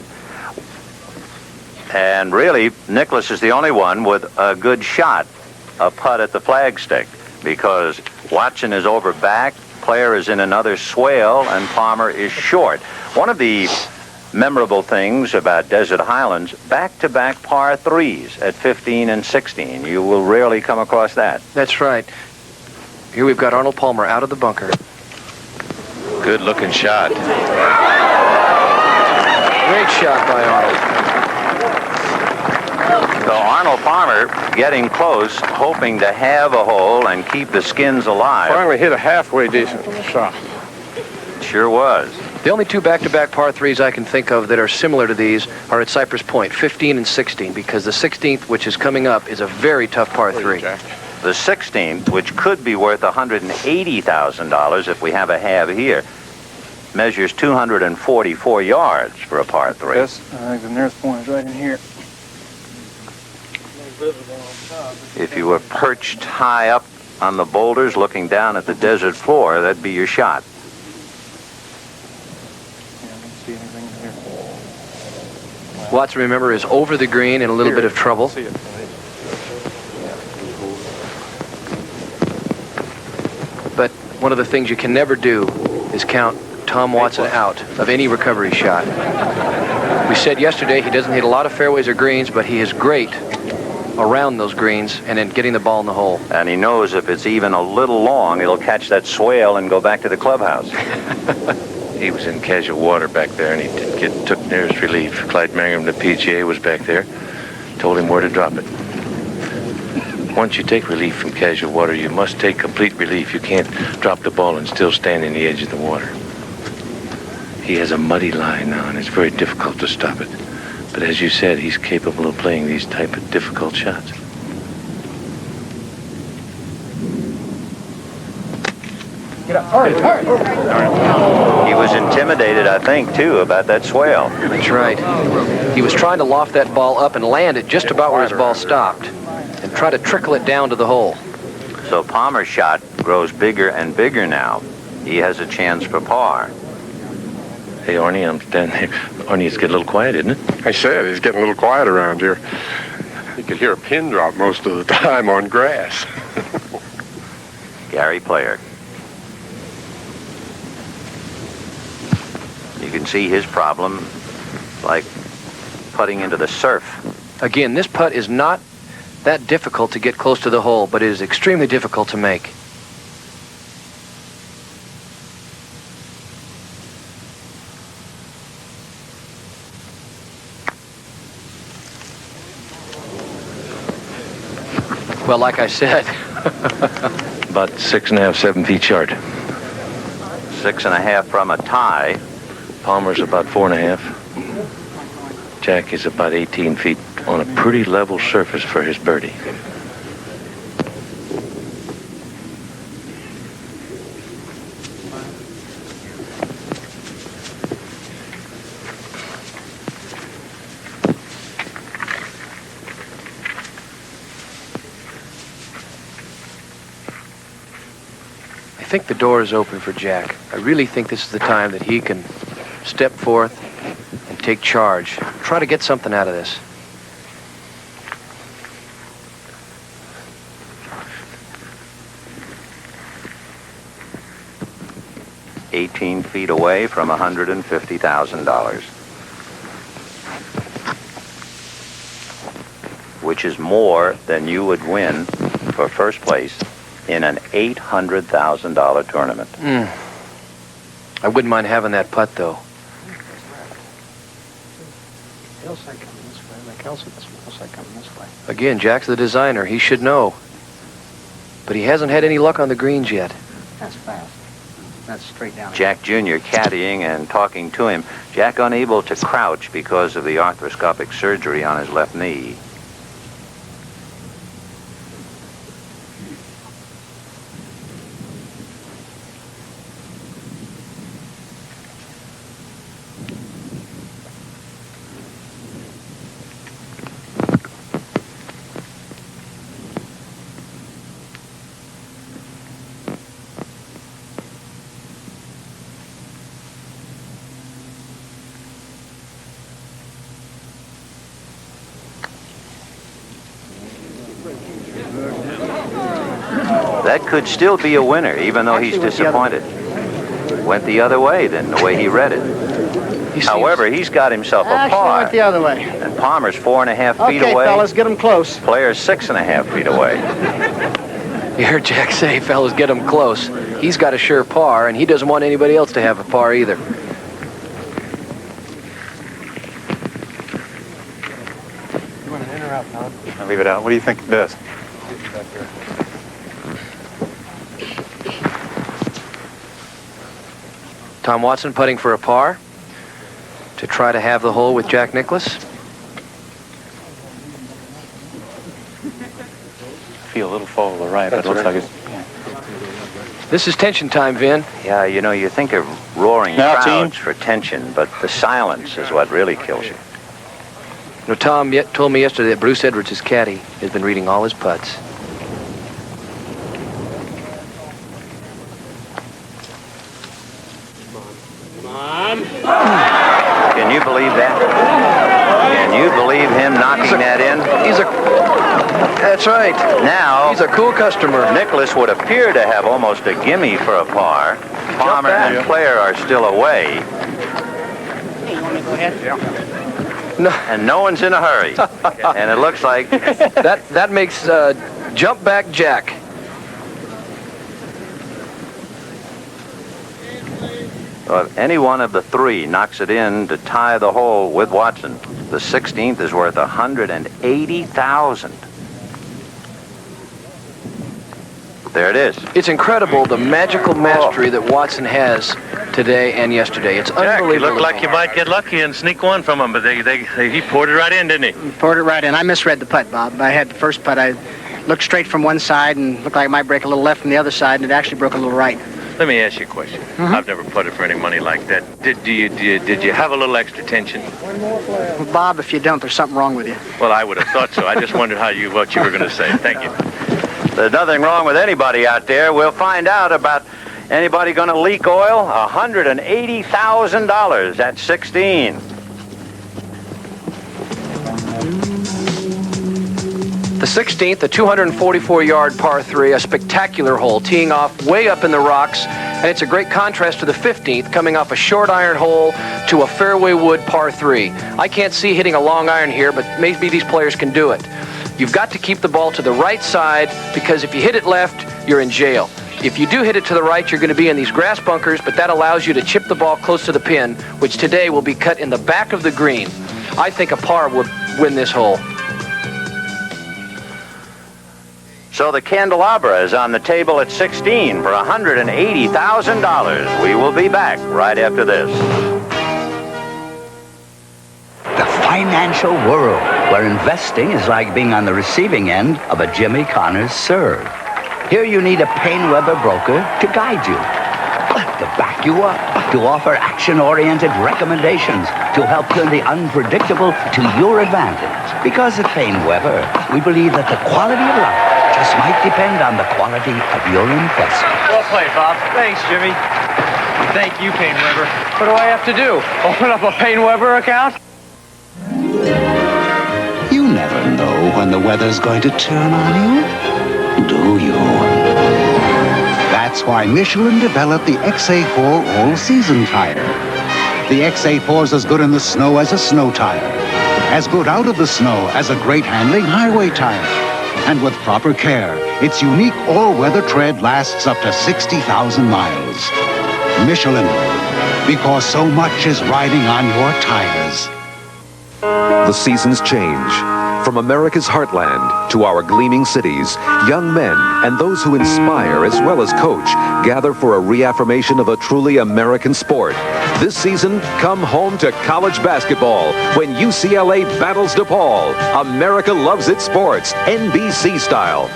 And really, Nicklaus is the only one with a good shot, a putt at the flagstick, because Watson is over back, Player is in another swale, and Palmer is short. One of the memorable things about Desert Highlands, back-to-back par 3s at 15 and 16. You will rarely come across that. That's right. Here we've got Arnold Palmer out of the bunker. Good looking shot. Great shot by Arnold. So Arnold Palmer getting close, hoping to have a hole and keep the skins alive. Finally hit a halfway decent shot. Sure was. The only two back-to-back par 3s I can think of that are similar to these are at Cypress Point, 15 and 16, because the 16th, which is coming up, is a very tough par 3. The 16th, which could be worth $180,000 if we have a halve here, measures 244 yards for a par 3. Yes, I think the nearest point is right in here. If you were perched high up on the boulders looking down at the desert floor, that'd be your shot. Watson, remember, is over the green in a little bit of trouble. But one of the things you can never do is count Tom Watson out of any recovery shot. We said yesterday he doesn't hit a lot of fairways or greens, but he is great around those greens and in getting the ball in the hole. And he knows if it's even a little long, it'll catch that swale and go back to the clubhouse. He was in casual water back there, and he took nearest relief. Clyde Mangrum, the PGA, was back there, told him where to drop it. Once you take relief from casual water, you must take complete relief. You can't drop the ball and still stand in the edge of the water. He has a muddy line now, and it's very difficult to stop it. But as you said, he's capable of playing these type of difficult shots. Get up, hurry. He was intimidated, I think, too, about that swale. That's right. He was trying to loft that ball up and land it just about where his ball stopped and try to trickle it down to the hole. So Palmer's shot grows bigger and bigger now. He has a chance for par. Hey, Arnie, I'm standing there. Arnie, it's getting a little quiet, isn't it? I said, it's getting a little quiet around here. You can hear a pin drop most of the time on grass. Gary Player. You can see his problem like putting into the surf. Again, this putt is not that difficult to get close to the hole, but it is extremely difficult to make. Well, like I said, about 6.5, 7 feet short. 6.5 from a tie. Palmer's about 4.5. Jack is about 18 feet on a pretty level surface for his birdie. I think the door is open for Jack. I really think this is the time that he can step forth and take charge. Try to get something out of this. $18 feet away from $150,000. Which is more than you would win for first place in an $800,000 tournament. I wouldn't mind having that putt, though. Again, Jack's the designer. He should know. But he hasn't had any luck on the greens yet. That's fast. That's straight down. Jack Jr. caddying and talking to him. Jack unable to crouch because of the arthroscopic surgery on his left knee. That could still be a winner, even though he's disappointed. Went the other way than the way he read it. However, he's got himself a par. Went the other way. And Palmer's 4.5 feet away. Okay, fellas, get him close. Player's 6.5 feet away. You heard Jack say, fellas, get him close. He's got a sure par, and he doesn't want anybody else to have a par either. You want an in or out, Tom? I'll leave it out. What do you think it does? Tom Watson putting for a par to try to have the hole with Jack Nicklaus. Feel a little fall to the right, but it looks like it's... This is tension time, Vin. Yeah, you know, you think of roaring crowds for tension, but the silence is what really kills you. You know, Tom told me yesterday that Bruce Edwards, his caddy, has been reading all his putts. Can you believe that? Can you believe him knocking that in? That's right. Now, he's a cool customer. Nicklaus would appear to have almost a gimme for a par. Palmer and Player are still away. Hey, you want me to go ahead? Yeah. No. And no one's in a hurry. And it looks like... That makes jump back Jack. Well, if any one of the three knocks it in to tie the hole with Watson, the 16th is worth $180,000. There it is. It's incredible the magical mastery that Watson has today and yesterday. It's unbelievable. Jack, you look like you might get lucky and sneak one from him, but he poured it right in, didn't he? Poured it right in. I misread the putt, Bob. I had the first putt. I looked straight from one side and looked like it might break a little left from the other side, and it actually broke a little right. Let me ask you a question. I've never putted for any money like that. Did you have a little extra tension? Well, Bob, if you don't, there's something wrong with you. Well, I would have thought so. I just wondered what you were going to say. Thank you. There's nothing wrong with anybody out there. We'll find out about Anybody going to leak oil? $180,000 at 16. The 16th, a 244-yard par 3, a spectacular hole, teeing off way up in the rocks, and it's a great contrast to the 15th, coming off a short iron hole to a fairway wood par 3. I can't see hitting a long iron here, but maybe these players can do it. You've got to keep the ball to the right side, because if you hit it left, you're in jail. If you do hit it to the right, you're going to be in these grass bunkers, but that allows you to chip the ball close to the pin, which today will be cut in the back of the green. I think a par would win this hole. So the candelabra is on the table at 16 for $180,000. We will be back right after this. The financial world, where investing is like being on the receiving end of a Jimmy Connors serve. Here you need a PaineWebber broker to guide you, to back you up, to offer action-oriented recommendations, to help turn the unpredictable to your advantage. Because at PaineWebber, we believe that the quality of life just might depend on the quality of your investment. Well played, Bob. Thanks, Jimmy. Thank you, PaineWebber. What do I have to do? Open up a PaineWebber account? You never know when the weather's going to turn on you, do you? That's why Michelin developed the XA4 all-season tire. The XA4's as good in the snow as a snow tire, as good out of the snow as a great-handling highway tire. And with proper care, its unique all-weather tread lasts up to 60,000 miles. Michelin, because so much is riding on your tires. The seasons change. From America's heartland to our gleaming cities, young men and those who inspire as well as coach gather for a reaffirmation of a truly American sport. This season, come home to college basketball when UCLA battles DePaul. America loves its sports, NBC style.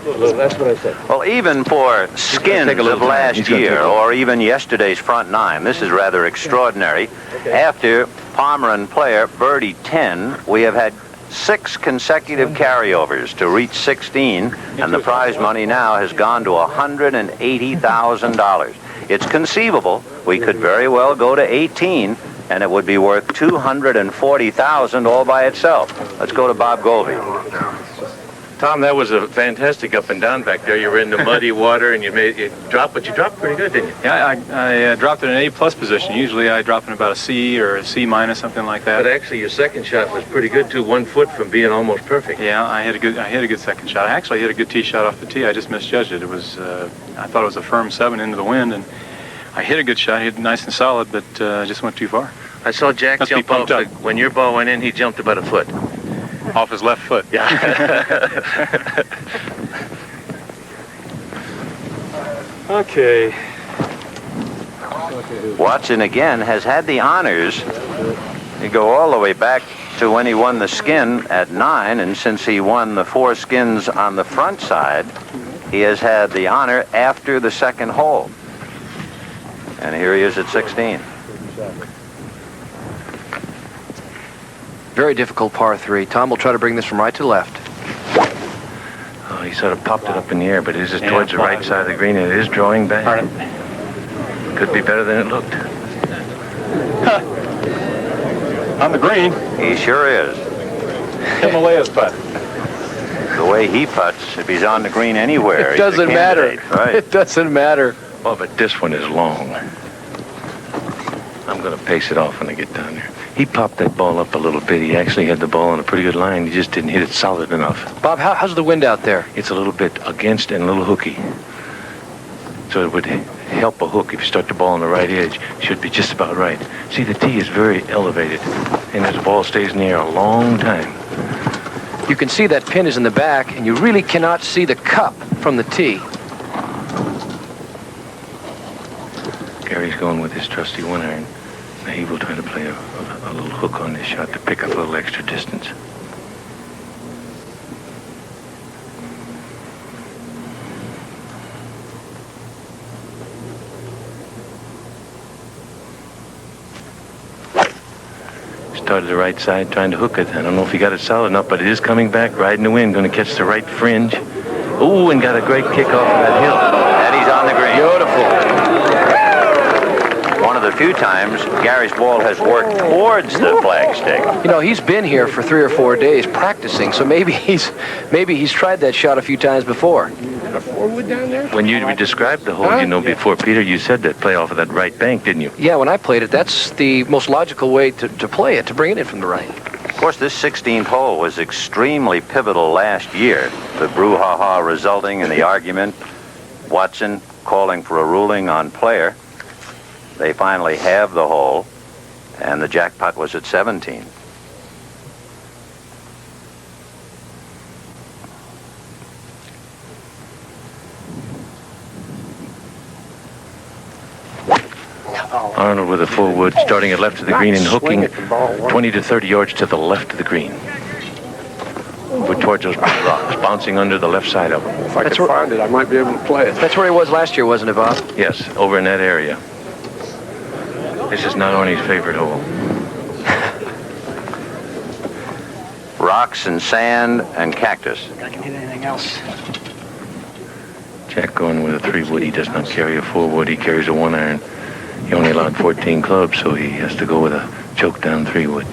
That's what I said. Well, even for skins of last year, or even yesterday's front nine, this is rather extraordinary. After Palmer and Player birdied 10, we have had 6 consecutive carryovers to reach 16, and the prize money now has gone to $180,000. It's conceivable we could very well go to 18, and it would be worth $240,000 all by itself. Let's go to Bob Golby. Tom, that was a fantastic up and down back there. You were in the muddy water and you dropped, but you dropped pretty good, didn't you? Yeah, I dropped in an A+ position. Usually I drop in about a C or a C-, something like that. But actually, your second shot was pretty good too. 1 foot from being almost perfect. Yeah, I hit a good second shot. I actually hit a good tee shot off the tee. I just misjudged it. It was I thought it was a firm 7 into the wind, and I hit a good shot. I hit it nice and solid, but just went too far. I saw Jack jump off. When your ball went in, he jumped about a foot. Off his left foot. Yeah. Okay. Watson again has had the honors. You go all the way back to when he won the skin at 9, and since he won the 4 skins on the front side, he has had the honor after the second hole. And here he is at 16. Very difficult par 3. Tom will try to bring this from right to left. Oh, he sort of popped it up in the air, but it is towards the right side of the green, and it is drawing back. Could be better than it looked. On the green. He sure is. Himalaya's putt. The way he putts, if he's on the green anywhere, it doesn't matter. Right. It doesn't matter. Oh, but this one is long. I'm going to pace it off when I get down there. He popped that ball up a little bit. He actually had the ball on a pretty good line. He just didn't hit it solid enough. Bob, how's the wind out there? It's a little bit against and a little hooky. So it would help a hook if you start the ball on the right edge. Should be just about right. See, the tee is very elevated, and the ball stays in the air a long time. You can see that pin is in the back, and you really cannot see the cup from the tee. Gary's going with his trusty 1-iron. Now he will try to play a little hook on this shot to pick up a little extra distance. Started the right side, trying to hook it. I don't know if he got it solid enough, but it is coming back, riding the wind, going to catch the right fringe. Ooh, and got a great kick off of that hill. And he's on the green. a few times Gary's ball has worked towards the flagstick. You know, he's been here for 3 or 4 days practicing, so maybe he's tried that shot a few times before. A 4-wood down there? When you described the hole, you know, before, Peter, you said that play off of that right bank, didn't you? Yeah, when I played it, that's the most logical way to play it, to bring it in from the right. Of course, this 16th hole was extremely pivotal last year. The brouhaha resulting in the argument, Watson calling for a ruling on player. They finally have the hole, and the jackpot was at 17. Arnold with a full wood, starting at left of the green and hooking 20 to 30 yards to the left of the green. But towards those rocks, bouncing under the left side of them. If I could find it, I might be able to play it. That's where he was last year, wasn't it, Bob? Yes, over in that area. This is not Arnie's favorite hole. Rocks and sand and cactus. I can hit anything else. Jack going with a 3-wood. He does not carry a 4-wood. He carries a 1-iron. He only allowed 14 clubs, so he has to go with a choke down 3-wood.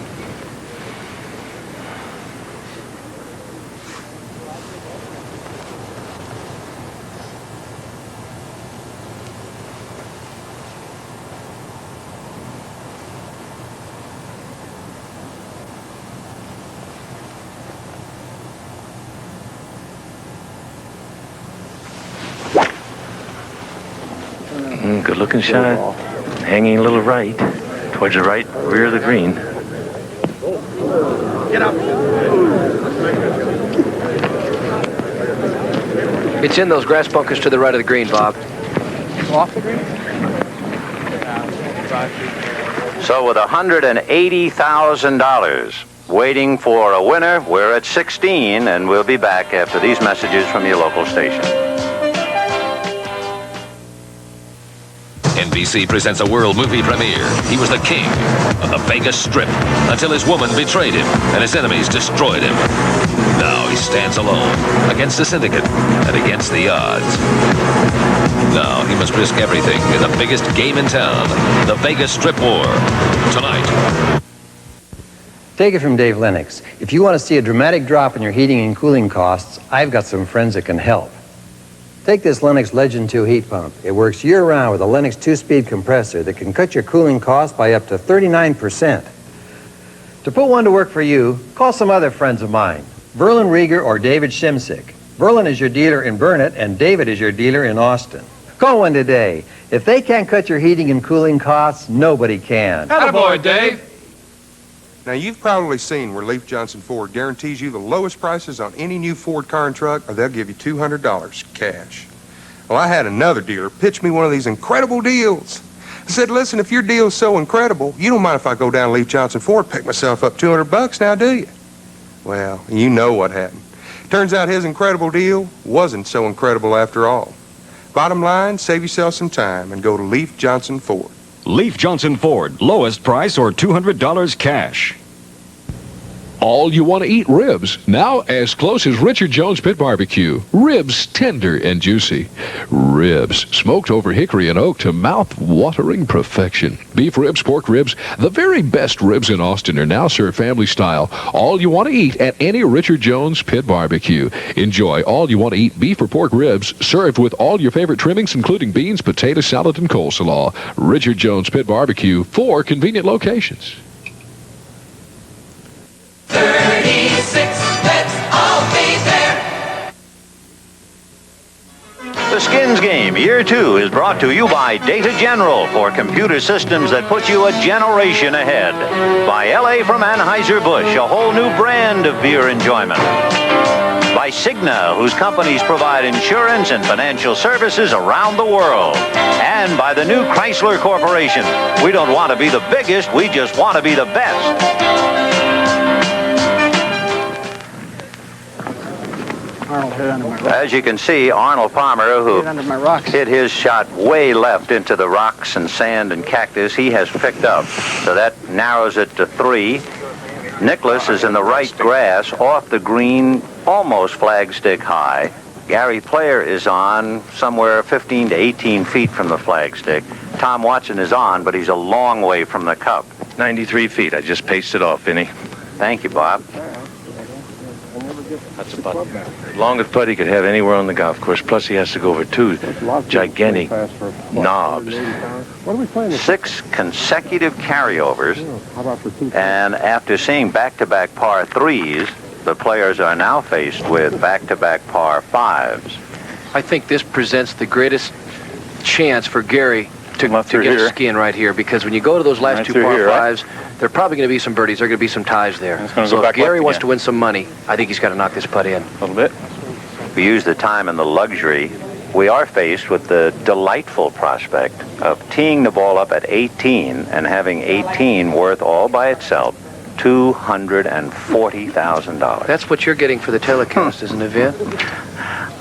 Good looking shot. Hanging a little right, towards the right rear of the green. Get up. It's in those grass bunkers to the right of the green, Bob. Off the green? So with $180,000 waiting for a winner, we're at 16, and we'll be back after these messages from your local station. NBC presents a world movie premiere. He was the king of the Vegas Strip until his woman betrayed him and his enemies destroyed him. Now he stands alone against the syndicate and against the odds. Now he must risk everything in the biggest game in town, the Vegas Strip War. Tonight. Take it from Dave Lennox. If you want to see a dramatic drop in your heating and cooling costs, I've got some friends that can help. Take this Lennox Legend 2 heat pump. It works year-round with a Lennox 2-speed compressor that can cut your cooling costs by up to 39%. To put one to work for you, call some other friends of mine, Verlin Rieger or David Shimsick. Verlin is your dealer in Burnett, and David is your dealer in Austin. Call one today. If they can't cut your heating and cooling costs, nobody can. Attaboy, Dave. Now, you've probably seen where Leif Johnson Ford guarantees you the lowest prices on any new Ford car and truck, or they'll give you $200 cash. Well, I had another dealer pitch me one of these incredible deals. I said, listen, if your deal's so incredible, you don't mind if I go down to Leif Johnson Ford and pick myself up $200 now, do you? Well, you know what happened. Turns out his incredible deal wasn't so incredible after all. Bottom line, save yourself some time and go to Leif Johnson Ford. Leif Johnson Ford, lowest price or $200 cash. All you want to eat ribs, now as close as Richard Jones Pit Barbecue. Ribs tender and juicy. Ribs smoked over hickory and oak to mouth-watering perfection. Beef ribs, pork ribs, the very best ribs in Austin are now served family style. All you want to eat at any Richard Jones Pit Barbecue. Enjoy all you want to eat beef or pork ribs served with all your favorite trimmings including beans, potato salad, and coleslaw. Richard Jones Pit Barbecue, 4 convenient locations. 36, let's all be there. The Skins Game, Year 2, is brought to you by Data General for computer systems that put you a generation ahead. By L.A. from Anheuser-Busch, a whole new brand of beer enjoyment. By Cigna, whose companies provide insurance and financial services around the world. And by the new Chrysler Corporation. We don't want to be the biggest, we just want to be the best. Arnold hit under my rock. As you can see, Arnold Palmer, who hit his shot way left into the rocks and sand and cactus, he has picked up. So that narrows it to 3. Nicklaus is in the right grass, off the green, almost flagstick high. Gary Player is on somewhere 15 to 18 feet from the flagstick. Tom Watson is on, but he's a long way from the cup. 93 feet. I just paced it off, Vinny. Thank you, Bob. That's about the longest putt he could have anywhere on the golf course. Plus, he has to go over 2 gigantic knobs. 6 consecutive carryovers. And after seeing back-to-back par 3s, the players are now faced with back-to-back par 5s. I think this presents the greatest chance for Gary to get a skin right here, because when you go to those last 2 par 5s, there are probably going to be some birdies. There are going to be some ties there. So if Gary wants to win some money, I think he's got to knock this putt in. A little bit. We use the time and the luxury. We are faced with the delightful prospect of teeing the ball up at 18 and having 18 worth all by itself $240,000. That's what you're getting for the telecast, isn't it, Vin?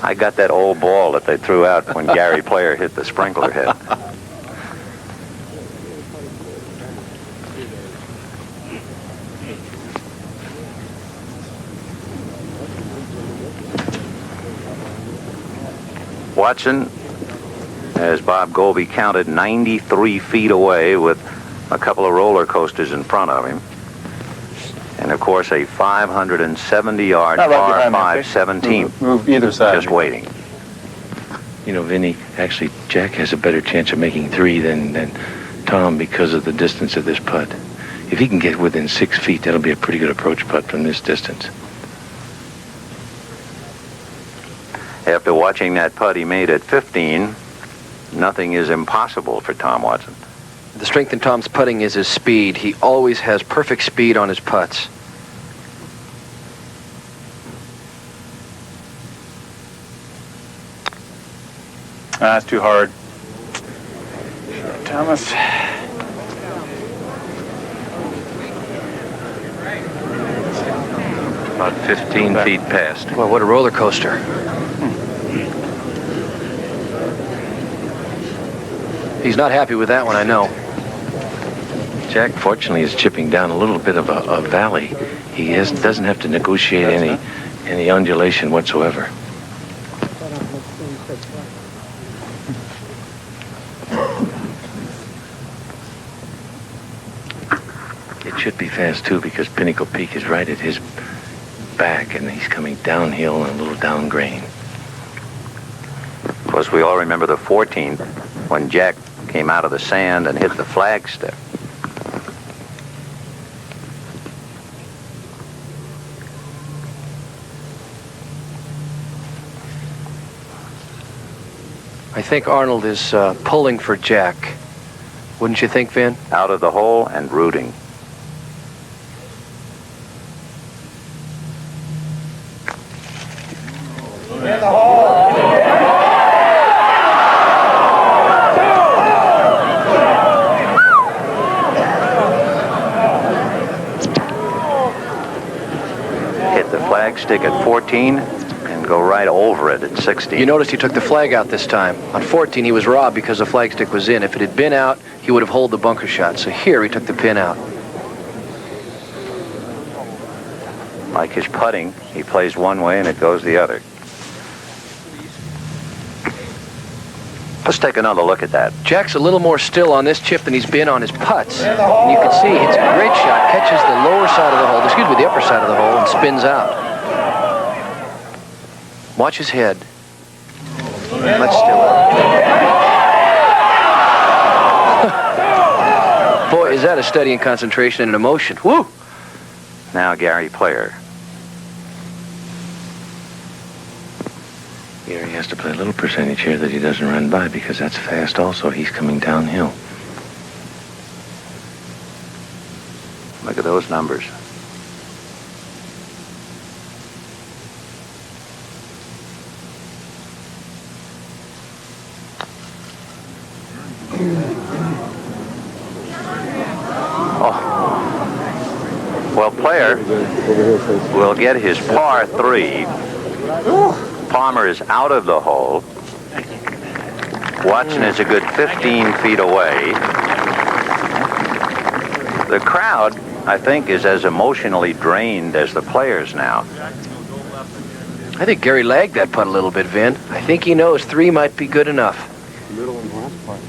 I got that old ball that they threw out when Gary Player hit the sprinkler head. Watson, as Bob Golby counted, 93 feet away with a couple of roller coasters in front of him. And, of course, a 570-yard par 5 17th. Move either side. Just waiting. You know, Vinny, actually, Jack has a better chance of making 3 than Tom because of the distance of this putt. If he can get within 6 feet, that'll be a pretty good approach putt from this distance. After watching that putt he made at 15, nothing is impossible for Tom Watson. The strength in Tom's putting is his speed. He always has perfect speed on his putts. That's too hard. Thomas. About 15 feet past. Well, what a roller coaster. He's not happy with that one, I know. Jack, fortunately, is chipping down a little bit of a valley. He doesn't have to negotiate any undulation whatsoever. It should be fast, too, because Pinnacle Peak is right at his back, and he's coming downhill and a little down grain. Of course, we all remember the 14th when Jack came out of the sand and hit the flagstick. I think Arnold is pulling for Jack. Wouldn't you think, Vin? Out of the hole and rooting. In the hole. Hit the flagstick at 14 and go right over it at 16. You noticed he took the flag out this time. On 14, he was robbed because the flagstick was in. If it had been out, he would have holed the bunker shot. So here, he took the pin out. Like his putting, he plays one way and it goes the other. Let's take another look at that. Jack's a little more still on this chip than he's been on his putts. And you can see he hits a great shot, catches the lower side of the hole, excuse me, the upper side of the hole, and spins out. Watch his head. Let's still it. Boy, is that a study in concentration and emotion. Woo! Now Gary Player. Gary has to play a little percentage here that he doesn't run by because that's fast also. He's coming downhill. Look at those numbers. Well, Player will get his par 3. Palmer is out of the hole. Watson is a good 15 feet away. The crowd, I think, is as emotionally drained as the players now. I think Gary lagged that putt a little bit, Vin. I think he knows 3 might be good enough. Little in the last part.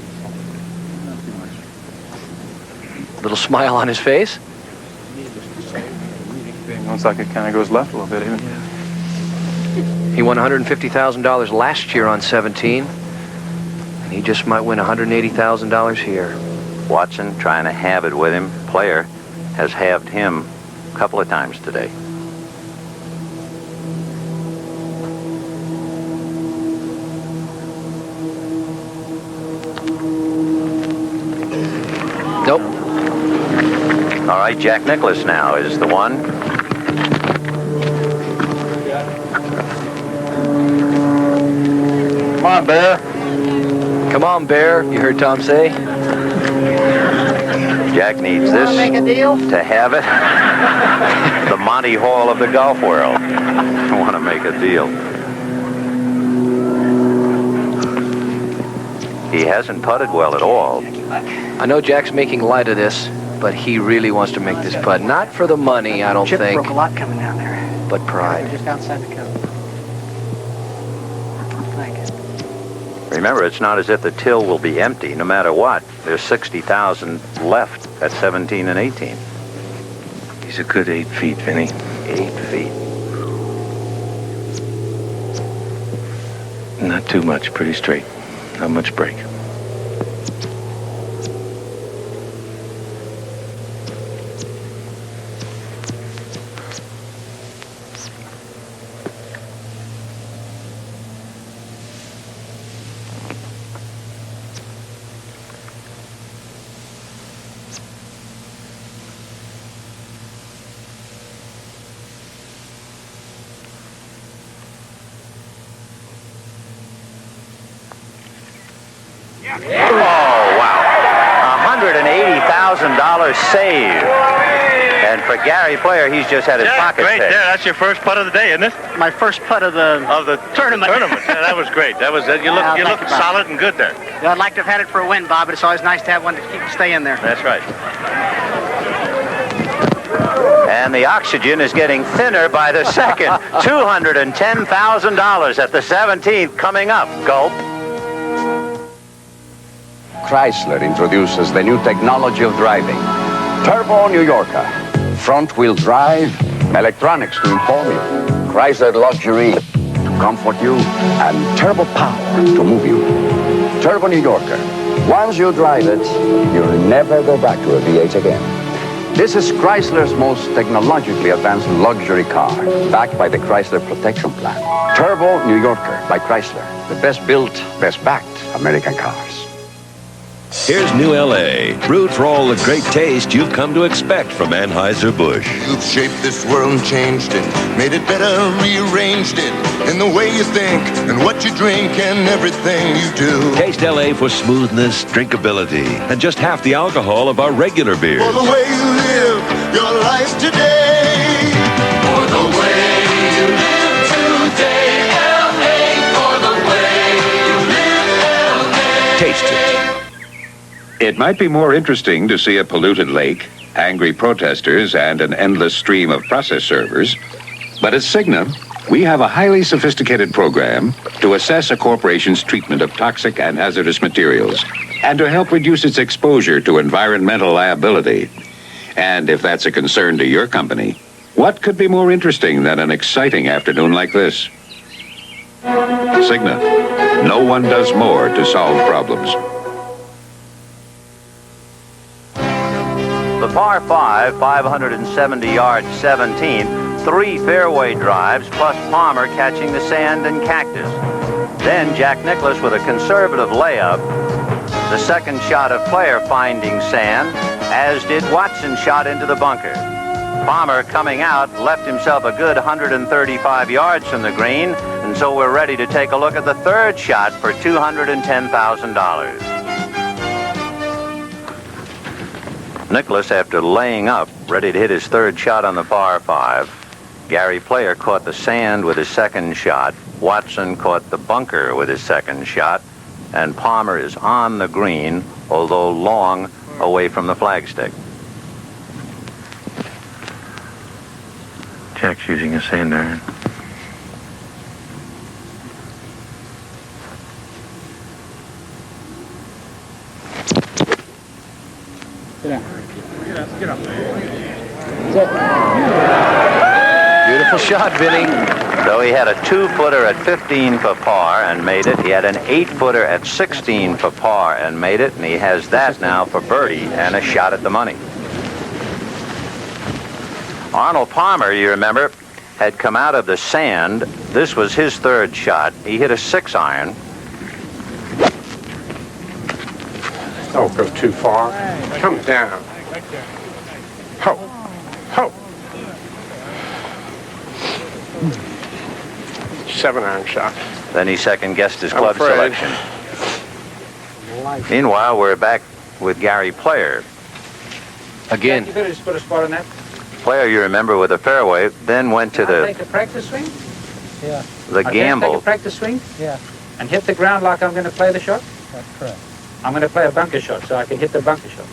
Little smile on his face. Looks like it kind of goes left a little bit even. He won $150,000 last year on 17. And he just might win $180,000 here. Watson trying to have it with him. Player has halved him a couple of times today. Nope. All right, Jack Nicklaus now is the one. Come on, Bear. Come on, Bear, you heard Tom say. Jack needs this Make a deal? to have it. The Monty Hall of the golf world. I want to make a deal. He hasn't putted well at all. I know Jack's making light of this, but he really wants to make this putt. Not for the money, I don't Chip think, broke a lot coming down there. but pride. Just outside the cup. Remember, it's not as if the till will be empty no matter what. There's 60,000 left at 17 and 18. He's a good 8 feet, Vinny. 8 feet. Not too much, pretty straight. Not much break. Oh, wow. $180,000 save. And for Gary Player, he's just had his pocket great picked. there. That's your first putt of the day, isn't it? My first putt of the tournament. Yeah, that was great. That was it. You Yeah, look thank you, Bob. solid and good there. Yeah, I'd like to have had it for a win, Bob, but it's always nice to have one to stay in there. That's right. And the oxygen is getting thinner by the second. $210,000 at the 17th coming up. Gulp. Chrysler introduces the new technology of driving. Turbo New Yorker. Front-wheel drive, electronics to inform you. Chrysler luxury to comfort you, and turbo power to move you. Turbo New Yorker. Once you drive it, you'll never go back to a V8 again. This is Chrysler's most technologically advanced luxury car, backed by the Chrysler Protection Plan. Turbo New Yorker by Chrysler. The best built, best backed American cars. Here's New L.A., brewed for all the great taste you've come to expect from Anheuser-Busch. You've shaped this world and changed it, made it better, rearranged it, in the way you think and what you drink and everything you do. Taste L.A. for smoothness, drinkability, and just half the alcohol of our regular beers. For the way you live your life today. For the way you live today, L.A. For the way you live, L.A. Taste it. It might be more interesting to see a polluted lake, angry protesters, and an endless stream of process servers. But at Cigna, we have a highly sophisticated program to assess a corporation's treatment of toxic and hazardous materials and to help reduce its exposure to environmental liability. And if that's a concern to your company, what could be more interesting than an exciting afternoon like this? Cigna. No one does more to solve problems. The par 5, 570-yard 17th, 3 fairway drives, plus Palmer catching the sand and cactus. Then Jack Nicklaus with a conservative layup. The second shot of Player finding sand, as did Watson shot into the bunker. Palmer coming out left himself a good 135 yards from the green, and so we're ready to take a look at the third shot for $210,000. Nicklaus, after laying up, ready to hit his third shot on the par 5. Gary Player caught the sand with his second shot. Watson caught the bunker with his second shot. And Palmer is on the green, although long away from the flagstick. Jack's using a sand iron. Beautiful shot, Vinny. Though he had a 2-footer at 15 for par and made it, he had an 8-footer at 16 for par and made it, and he has that now for birdie and a shot at the money. Arnold Palmer, you remember, had come out of the sand. This was his third shot. He hit a 6-iron. Don't go too far. Come down. Ho. Ho. 7-iron shot. Then he second-guessed his club selection. Meanwhile, we're back with Gary Player. Again. You could just put a spot on that. Player, you remember, with a fairway, then went to I'll take a practice swing. Yeah. the gamble. Take a practice swing. Yeah. And hit the ground like I'm going to play the shot. That's correct. I'm going to play a bunker shot so I can hit the bunker shot.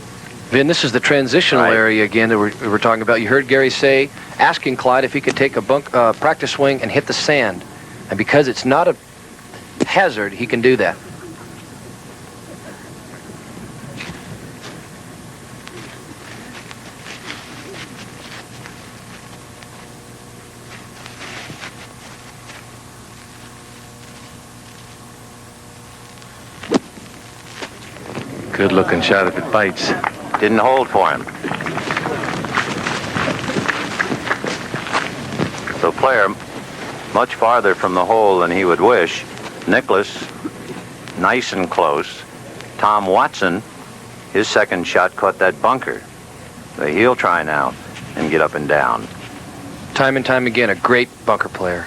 Vin, this is the transitional area again that we're talking about. You heard Gary say, asking Clyde if he could take a practice swing and hit the sand. And because it's not a hazard, he can do that. Good looking shot if it bites. Didn't hold for him. So Player much farther from the hole than he would wish. Nicklaus nice and close. Tom Watson, his second shot caught that bunker. So he'll try now and get up and down. Time and time again, a great bunker player.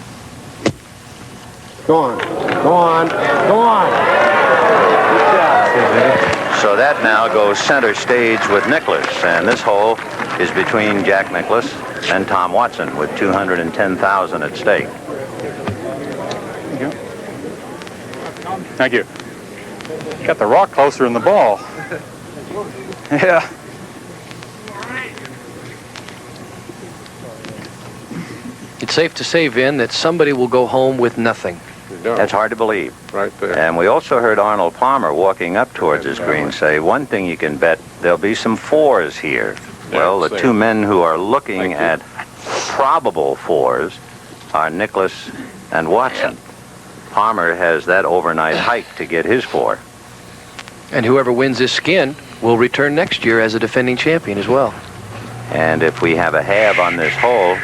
Go on. Go on. Go on. Good job. So that now goes center stage with Nicklaus, and this hole is between Jack Nicklaus and Tom Watson with $210,000 at stake. Thank you. Got the rock closer in the ball. Yeah. It's safe to say, Vin, that somebody will go home with nothing. That's hard to believe. Right there. And we also heard Arnold Palmer walking up towards his green say, one thing you can bet, there'll be some fours here. Well, the two men who are looking at probable fours are Nicklaus and Watson. Palmer has that overnight hike to get his four. And whoever wins this skin will return next year as a defending champion as well. And if we have a halve on this hole,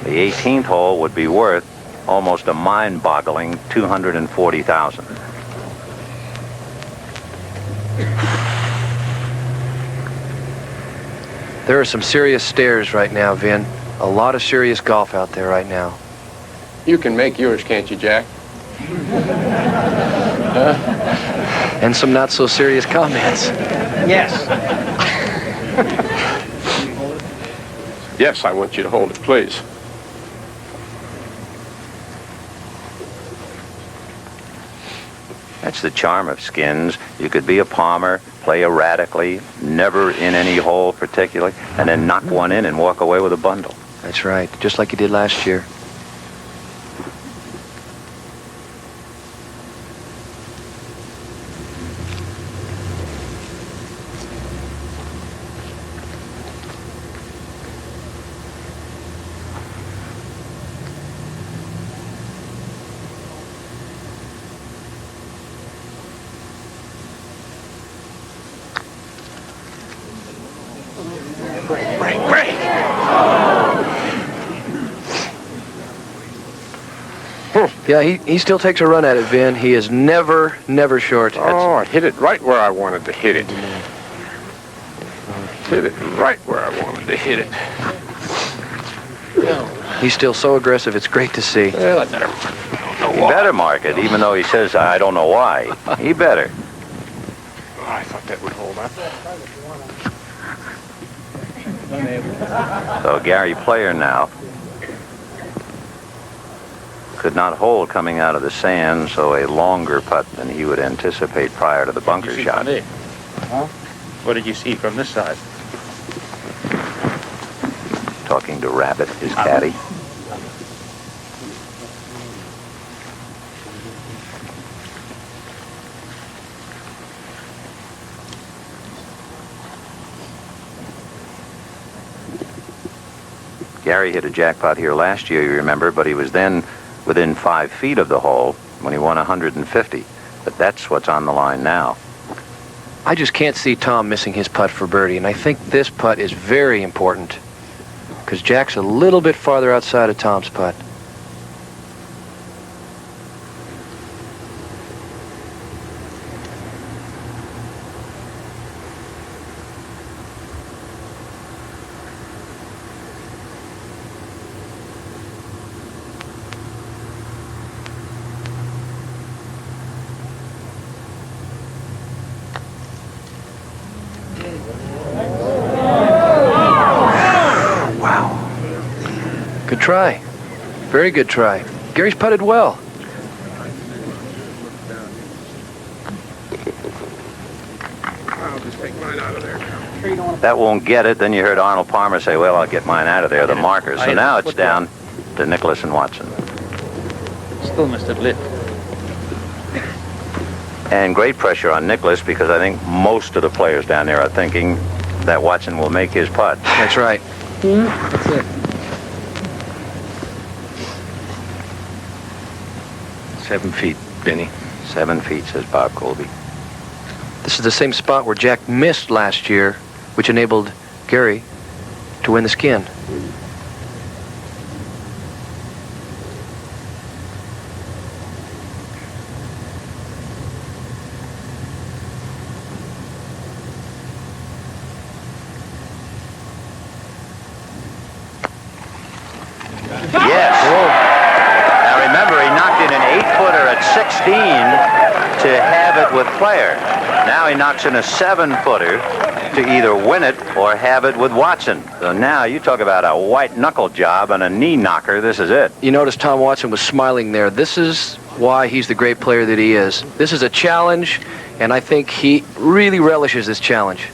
the 18th hole would be worth almost a mind-boggling $240,000. There are some serious stares right now, Vin. A lot of serious golf out there right now. You can make yours, can't you, Jack? And some not so serious comments. Yes. Yes, I want you to hold it, please. That's the charm of skins. You could be a Palmer, play erratically, never in any hole particularly, and then knock one in and walk away with a bundle. That's right, just like you did last year. Yeah, he still takes a run at it, Vin. He is never short. Oh, I hit it right where I wanted to hit it. Hit it right where I wanted to hit it. He's still so aggressive, it's great to see. Well, I better. He better mark it, even though he says, I don't know why. He better. Oh, I thought that would hold up. So Gary Player now could not hold coming out of the sand, so a longer putt than he would anticipate prior to the bunker shot. Huh? What did you see from this side? Talking to Rabbit, his caddy. Gary hit a jackpot here last year, you remember, but he was then within 5 feet of the hole when he won 150. But that's what's on the line now. I just can't see Tom missing his putt for birdie, and I think this putt is very important because Jack's a little bit farther outside of Tom's putt. Good try. Very good try. Gary's putted well. I'll just take mine out of there now. That won't get it. Then you heard Arnold Palmer say, well, I'll get mine out of there, the marker. So now it's down to Nicklaus and Watson. Still missed it lit. And great pressure on Nicklaus because I think most of the players down there are thinking that Watson will make his putt. That's right. That's it. 7 feet, Benny. 7 feet, says Bob Colby. This is the same spot where Jack missed last year, which enabled Gary to win the skin. To have it with Player. Now he knocks in a 7-footer to either win it or have it with Watson. So now you talk about a white knuckle job and a knee knocker. This is it. You notice Tom Watson was smiling there. This is why he's the great player that he is. This is a challenge, and I think he really relishes this challenge.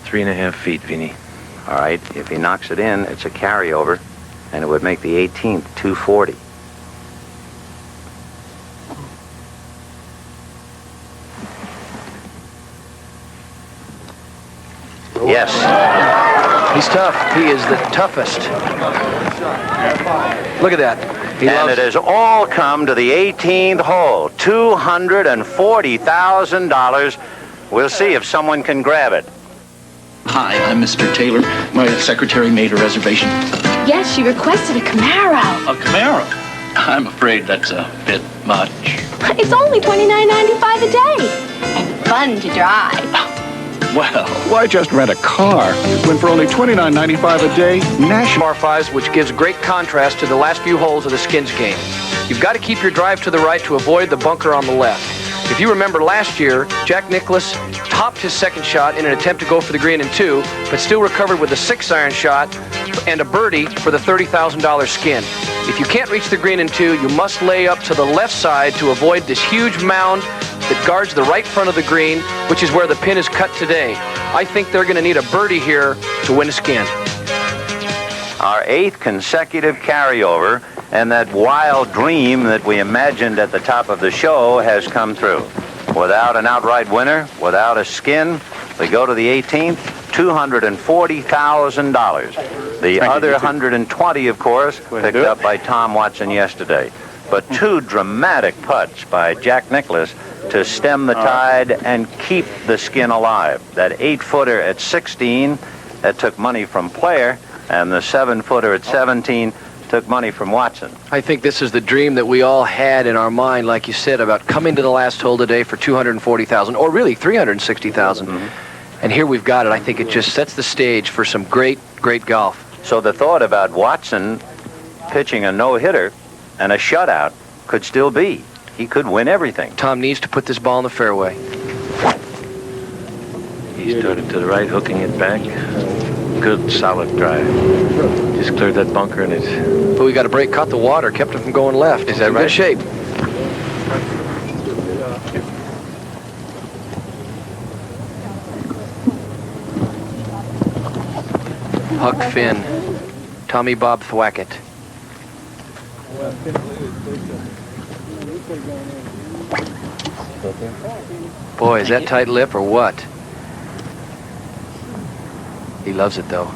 Three and a half feet, Vinny. All right, if he knocks it in, it's a carryover, and it would make the 18th 240. Yes. He's tough. He is the toughest. Look at that. And it has all come to the 18th hole. $240,000. We'll see if someone can grab it. Hi, I'm Mr. Taylor. My secretary made a reservation. Yes, she requested a Camaro. A Camaro? I'm afraid that's a bit much. It's only $29.95 a day. And fun to drive. Well, why just rent a car when for only $29.95 a day, National Par 5s, which gives great contrast to the last few holes of the skins game. You've got to keep your drive to the right to avoid the bunker on the left. If you remember last year, Jack Nicklaus topped his second shot in an attempt to go for the green in 2, but still recovered with a 6-iron shot and a birdie for the $30,000 skin. If you can't reach the green in 2, you must lay up to the left side to avoid this huge mound that guards the right front of the green, which is where the pin is cut today. I think they're going to need a birdie here to win a skin. Our 8th consecutive carryover, and that wild dream that we imagined at the top of the show has come through. Without an outright winner, without a skin, we go to the 18th, $240,000. The other 120, of course, picked up by Tom Watson yesterday. But 2 dramatic putts by Jack Nicklaus to stem the tide and keep the skin alive. That 8-footer at 16, that took money from Player, and the 7-footer at 17 took money from Watson. I think this is the dream that we all had in our mind, like you said, about coming to the last hole today for $240,000, or really $360,000. And here we've got it. I think it just sets the stage for some great, great golf. So the thought about Watson pitching a no-hitter and a shutout could still be. He could win everything. Tom needs to put this ball in the fairway. He started to the right, hooking it back. Good, solid drive. Just cleared that bunker and it's... But we got a break, caught the water, kept him from going left. Is that right? Good shape. Huck Finn. Tommy Bob Thwackett. Boy, is that tight lip or what? He loves it, though.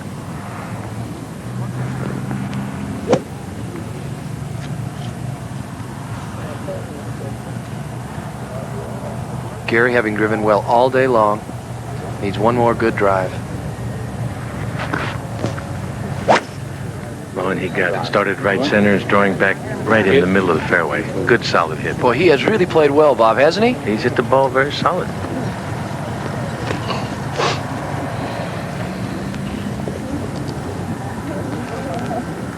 Gary, having driven well all day long, needs one more good drive. Well, and he got it. Started right center, is drawing back right in the middle of the fairway. Good, solid hit. Boy, he has really played well, Bob, hasn't he? He's hit the ball very solid.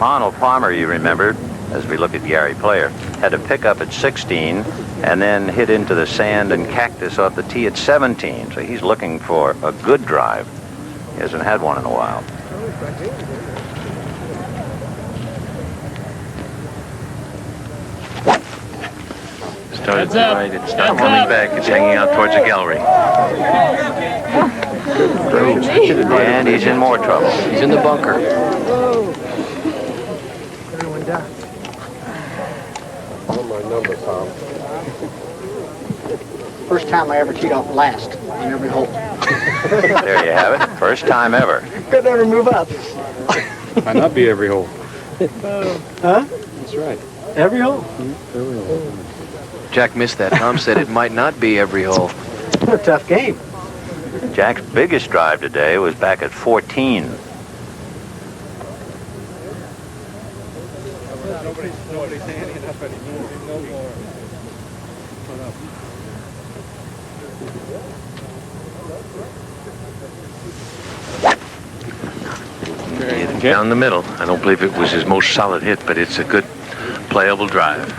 Arnold Palmer, you remember, as we look at Gary Player, had a pickup at 16 and then hit into the sand and cactus off the tee at 17. So he's looking for a good drive. He hasn't had one in a while. Started to the right. It's not coming back. It's hanging out towards the gallery. And he's in more trouble. He's in the bunker. First time I ever teed off last in every hole. There you have it. First time ever. Could never move up. Might not be every hole. Huh? That's right. Every hole? Every hole. Jack missed that. Tom said it might not be every hole. A tough game. Jack's biggest drive today was back at 14. Down the middle. I don't believe it was his most solid hit, but it's a good playable drive.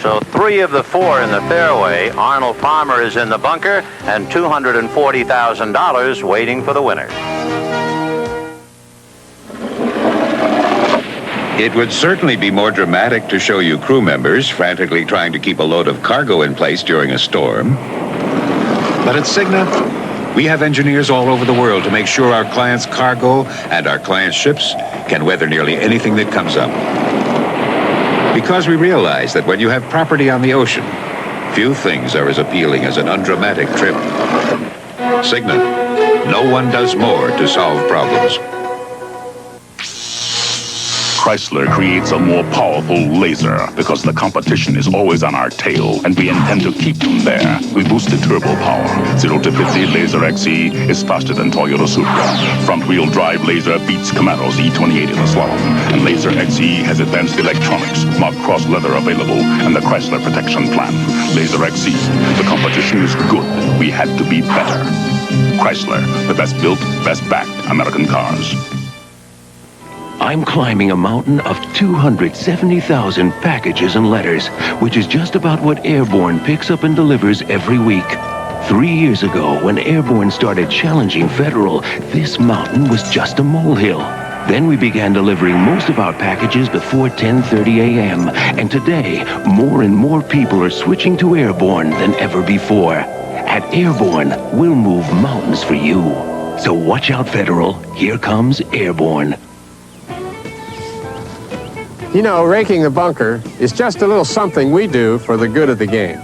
So 3 of the 4 in the fairway. Arnold Palmer is in the bunker, and $240,000 waiting for the winner. It would certainly be more dramatic to show you crew members frantically trying to keep a load of cargo in place during a storm. But at Cigna, we have engineers all over the world to make sure our clients' cargo and our clients' ships can weather nearly anything that comes up. Because we realize that when you have property on the ocean, few things are as appealing as an undramatic trip. Cigna, no one does more to solve problems. Chrysler creates a more powerful laser because the competition is always on our tail, and we intend to keep them there. We boosted turbo power. 0 to 50 Laser XE is faster than Toyota Supra. Front-wheel drive laser beats Camaro's E28 in the slalom. And Laser XE has advanced electronics, marked cross leather available, and the Chrysler Protection Plan. Laser XE. The competition is good. We had to be better. Chrysler, the best built, best backed American cars. I'm climbing a mountain of 270,000 packages and letters, which is just about what Airborne picks up and delivers every week. 3 years ago, when Airborne started challenging Federal, this mountain was just a molehill. Then we began delivering most of our packages before 10:30 a.m. And today, more and more people are switching to Airborne than ever before. At Airborne, we'll move mountains for you. So watch out, Federal. Here comes Airborne. You know, raking the bunker is just a little something we do for the good of the game.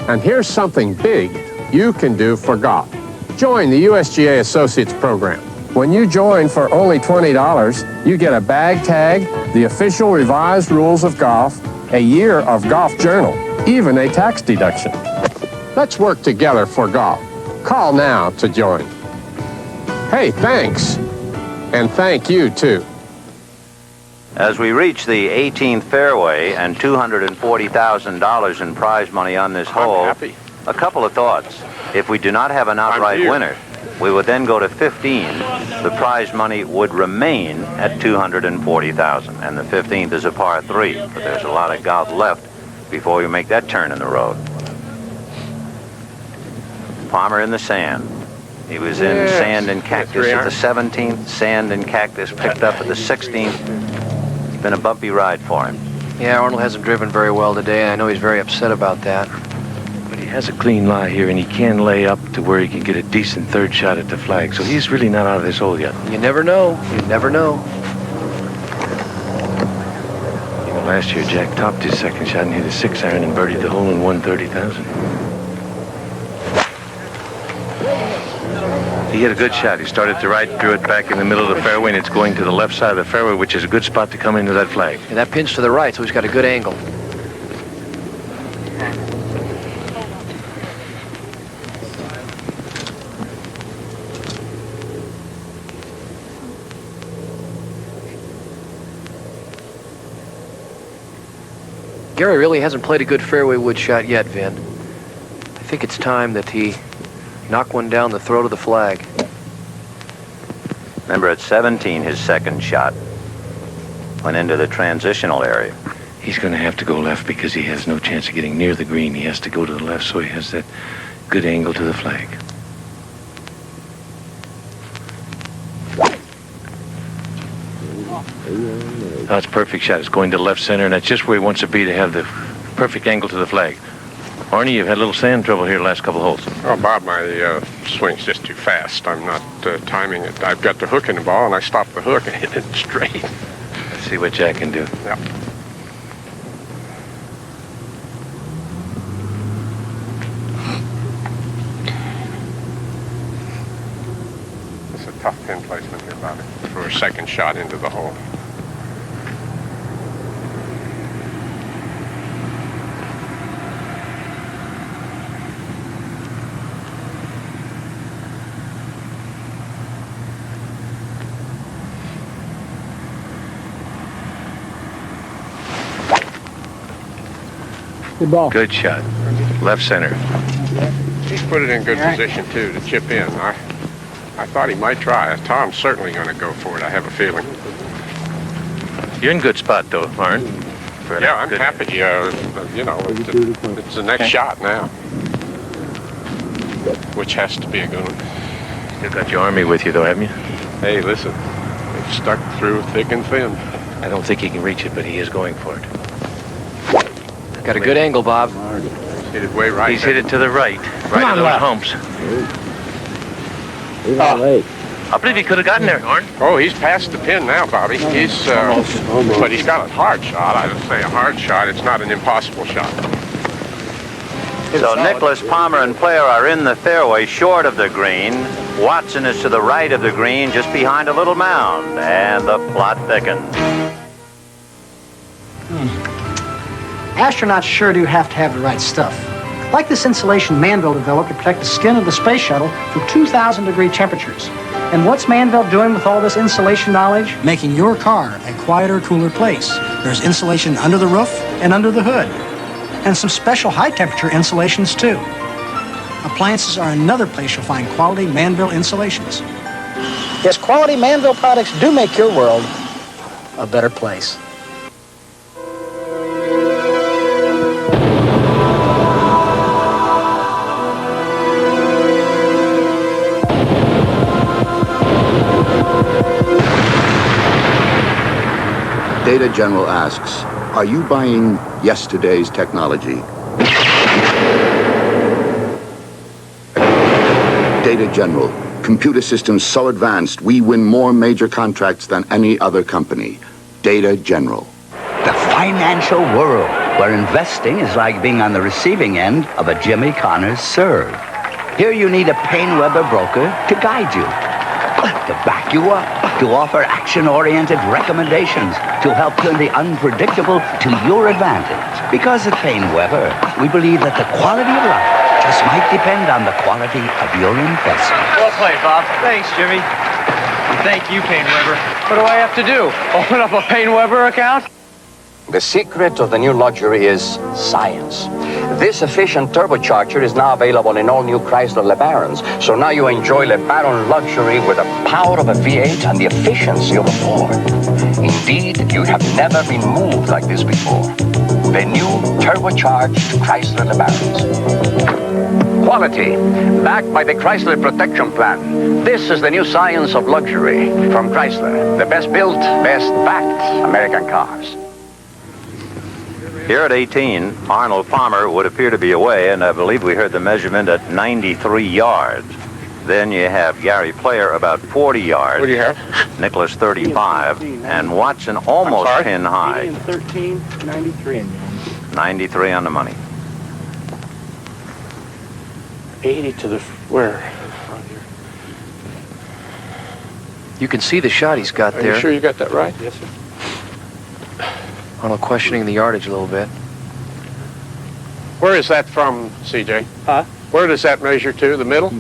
And here's something big you can do for golf. Join the USGA Associates program. When you join for only $20, you get a bag tag, the official revised rules of golf, a year of golf journal, even a tax deduction. Let's work together for golf. Call now to join. Hey, thanks. And thank you, too. As we reach the 18th fairway and $240,000 in prize money on this hole, a couple of thoughts. If we do not have an outright winner, we would then go to 15. The prize money would remain at $240,000, and the 15th is a par 3. But there's a lot of golf left before we make that turn in the road. Palmer in the sand. He was in sand and cactus at the 17th, sand and cactus picked up at the 16th. It's been a bumpy ride for him. Yeah, Arnold hasn't driven very well today. I know he's very upset about that. But he has a clean lie here, and he can lay up to where he can get a decent third shot at the flag. So he's really not out of this hole yet. You never know. You never know. You know, last year Jack topped his second shot and hit a 6-iron and birdied the hole and won $30,000. He hit a good shot. He started to right, drew it back in the middle of the fairway, and it's going to the left side of the fairway, which is a good spot to come into that flag. And that pin's to the right, so he's got a good angle. Gary really hasn't played a good fairway wood shot yet, Vin. I think it's time that he knock one down the throat of the flag. Remember, at 17, his second shot went into the transitional area. He's going to have to go left because he has no chance of getting near the green. He has to go to the left so he has that good angle to the flag. Oh, it's a perfect shot. It's going to left center, and that's just where he wants to be to have the perfect angle to the flag. Arnie, you've had a little sand trouble here the last couple of holes. Oh, Bob, my swing's just too fast. I'm not timing it. I've got the hook in the ball, and I stopped the hook and hit it straight. Let's see what Jack can do. Yeah. It's a tough pin placement here, Bobby, for a second shot into the hole. Good ball. Good shot. Left center. He's put it in good position, too, to chip in. I thought he might try. Tom's certainly going to go for it, I have a feeling. You're in good spot, though, Arn. Yeah, I'm happy. You know, it's the next shot now. Which has to be a good one. Still got your army with you, though, haven't you? Hey, listen. They've stuck through thick and thin. I don't think he can reach it, but he is going for it. Got a good angle, Bob. He's hit it way right. He's hit it to the right. Right of those humps. I believe he could have gotten there, Arn. Oh, he's past the pin now, Bobby. He's, but he's got a hard shot. I would say a hard shot. It's not an impossible shot. So Nicklaus, Palmer, and Player are in the fairway short of the green. Watson is to the right of the green, just behind a little mound, and the plot thickens. Astronauts sure do have to have the right stuff. Like this insulation Manville developed to protect the skin of the space shuttle from 2,000-degree temperatures. And what's Manville doing with all this insulation knowledge? Making your car a quieter, cooler place. There's insulation under the roof and under the hood. And some special high-temperature insulations, too. Appliances are another place you'll find quality Manville insulations. Yes, quality Manville products do make your world a better place. Data General asks, are you buying yesterday's technology? Data General, computer systems so advanced, we win more major contracts than any other company. Data General. The financial world, where investing is like being on the receiving end of a Jimmy Connors serve. Here you need a Paine-Webber broker to guide you, to back you up, to offer action-oriented recommendations, to help turn the unpredictable to your advantage. Because at Paine-Webber, we believe that the quality of life just might depend on the quality of your investment. Well played, Bob. Thanks, Jimmy. Thank you, Paine-Webber. What do I have to do? Open up a Paine-Webber account? The secret of the new luxury is science. This efficient turbocharger is now available in all new Chrysler LeBarons. So now you enjoy LeBaron luxury with the power of a V8 and the efficiency of a Ford. Indeed, you have never been moved like this before. The new turbocharged Chrysler LeBarons. Quality, backed by the Chrysler Protection Plan. This is the new science of luxury from Chrysler. The best built, best backed American cars. Here at 18, Arnold Palmer would appear to be away, and I believe we heard the measurement at 93 yards. Then you have Gary Player about 40 yards. What do you have? Nicklaus 35, and Watson almost pin high. 13, 93. 93 on the money. 80 to the where? You can see the shot he's got there. Are you sure you got that right? Yes, sir. Arnold questioning the yardage a little bit. Where is that from, CJ? Huh? Where does that measure to? The middle?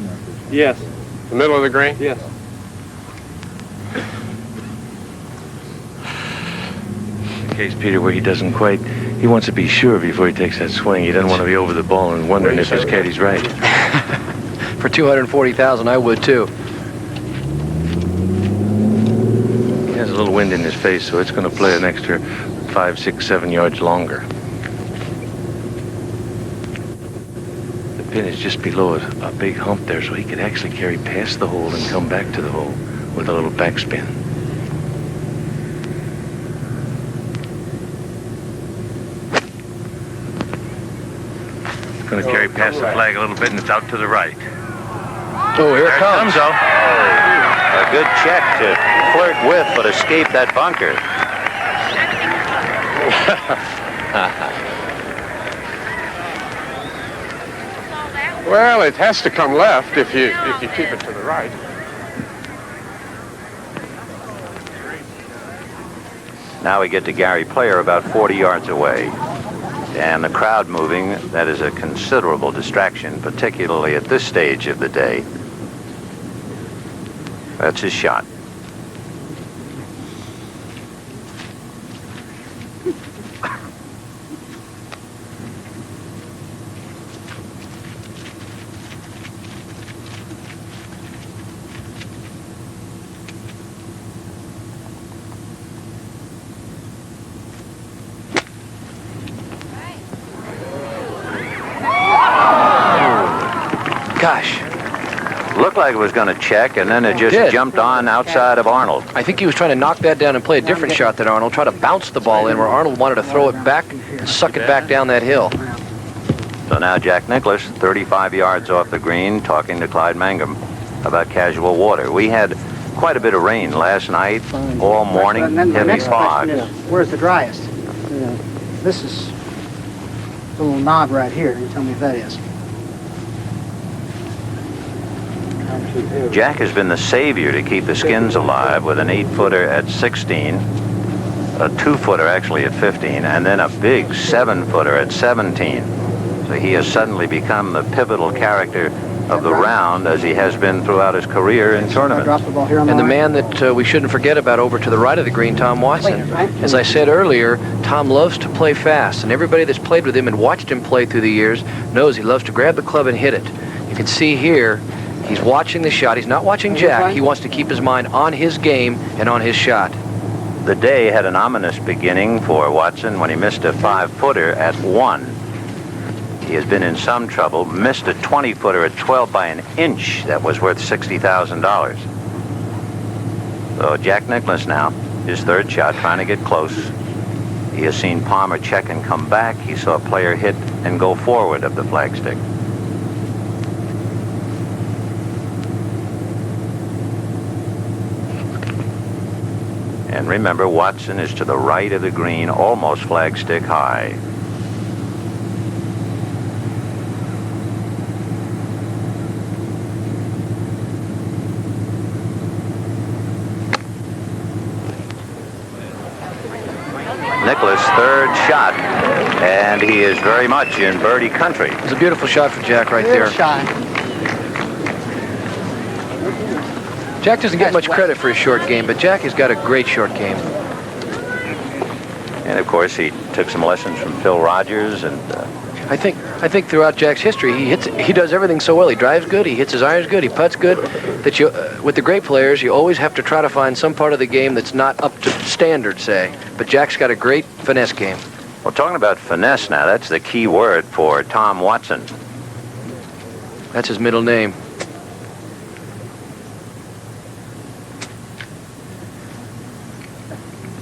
Yes. The middle of the green? Yes. The case, Peter, where he doesn't quite, he wants to be sure before he takes that swing. He doesn't want to be over the ball and wondering if his caddy's right. For $240,000, I would too. He has a little wind in his face, so it's going to play an extra 5, 6, 7 yards longer. The pin is just below a big hump there, so he could actually carry past the hole and come back to the hole with a little backspin. Going to carry past the flag a little bit, and it's out to the right. Oh, here it comes. Oh. A good check to flirt with, but escape that bunker. Well, it has to come left if you keep it to the right. Now we get to Gary Player about 40 yards away. And the crowd moving, that is a considerable distraction, particularly at this stage of the day. That's his shot. Gosh. Looked like it was going to check, and then it just jumped on outside of Arnold. I think he was trying to knock that down and play a different shot than Arnold, try to bounce the ball in where Arnold wanted to throw it back and suck it back down that hill. So now Jack Nicklaus, 35 yards off the green, talking to Clyde Mangum about casual water. We had quite a bit of rain last night, all morning, And then the heavy next fog. question is, where's the driest? This is the little knob right here. You tell me if that is. Jack has been the savior to keep the skins alive with an 8-footer at 16, a 2-footer actually at 15, and then a big 7-footer at 17. So he has suddenly become the pivotal character of the round, as he has been throughout his career in tournaments. And the man that we shouldn't forget about over to the right of the green, Tom Watson. As I said earlier, Tom loves to play fast, and everybody that's played with him and watched him play through the years knows he loves to grab the club and hit it. You can see here, he's watching the shot. He's not watching Jack. He wants to keep his mind on his game and on his shot. The day had an ominous beginning for Watson when he missed a 5-footer at 1. He has been in some trouble, missed a 20-footer at 12 by an inch that was worth $60,000. So Jack Nicklaus now, his third shot, trying to get close. He has seen Palmer check and come back. He saw a player hit and go forward of the flagstick. And remember, Watson is to the right of the green, almost flagstick high. Nicklaus' third shot, and he is very much in birdie country. It's a beautiful shot for Jack right there. Good shot. Jack doesn't get much credit for his short game, but Jack has got a great short game. And of course, he took some lessons from Phil Rogers, and I think throughout Jack's history, he does everything so well. He drives good, he hits his irons good, he putts good. That you, with the great players, you always have to try to find some part of the game that's not up to standard, say. But Jack's got a great finesse game. well, talking about finesse now, that's the key word for Tom Watson. That's his middle name.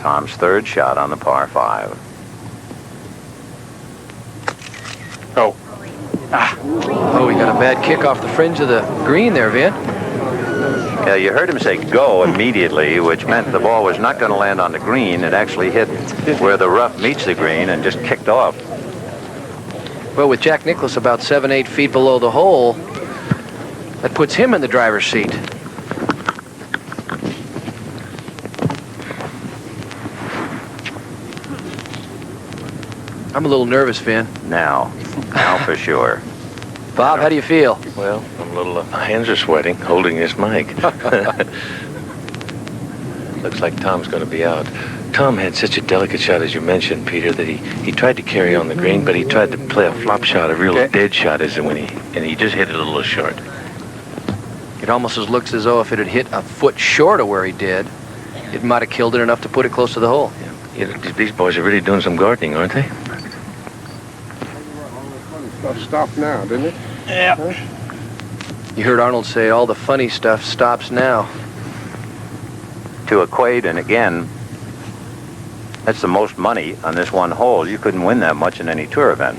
Tom's third shot on the par 5. Oh. Oh, he got a bad kick off the fringe of the green there, Vin. Yeah, you heard him say go immediately, which meant the ball was not going to land on the green. It actually hit where the rough meets the green and just kicked off. Well, with Jack Nicklaus about 7-8 feet below the hole, that puts him in the driver's seat. I'm a little nervous, Vin. Now for sure. Bob, how do you feel? Well, I'm a little, my hands are sweating holding this mic. Looks like Tom's going to be out. Tom had such a delicate shot, as you mentioned, Peter, that he tried to carry on the green, but he tried to play a flop shot, a real dead shot, and he just hit it a little short. It almost looks as though if it had hit a foot short of where he did, it might have killed it enough to put it close to the hole. You know, these boys are really doing some gardening, aren't they? Stuff stopped now, didn't it? Yeah. Huh? You heard Arnold say all the funny stuff stops now. To equate, and again, that's the most money on this one hole. You couldn't win that much in any tour event.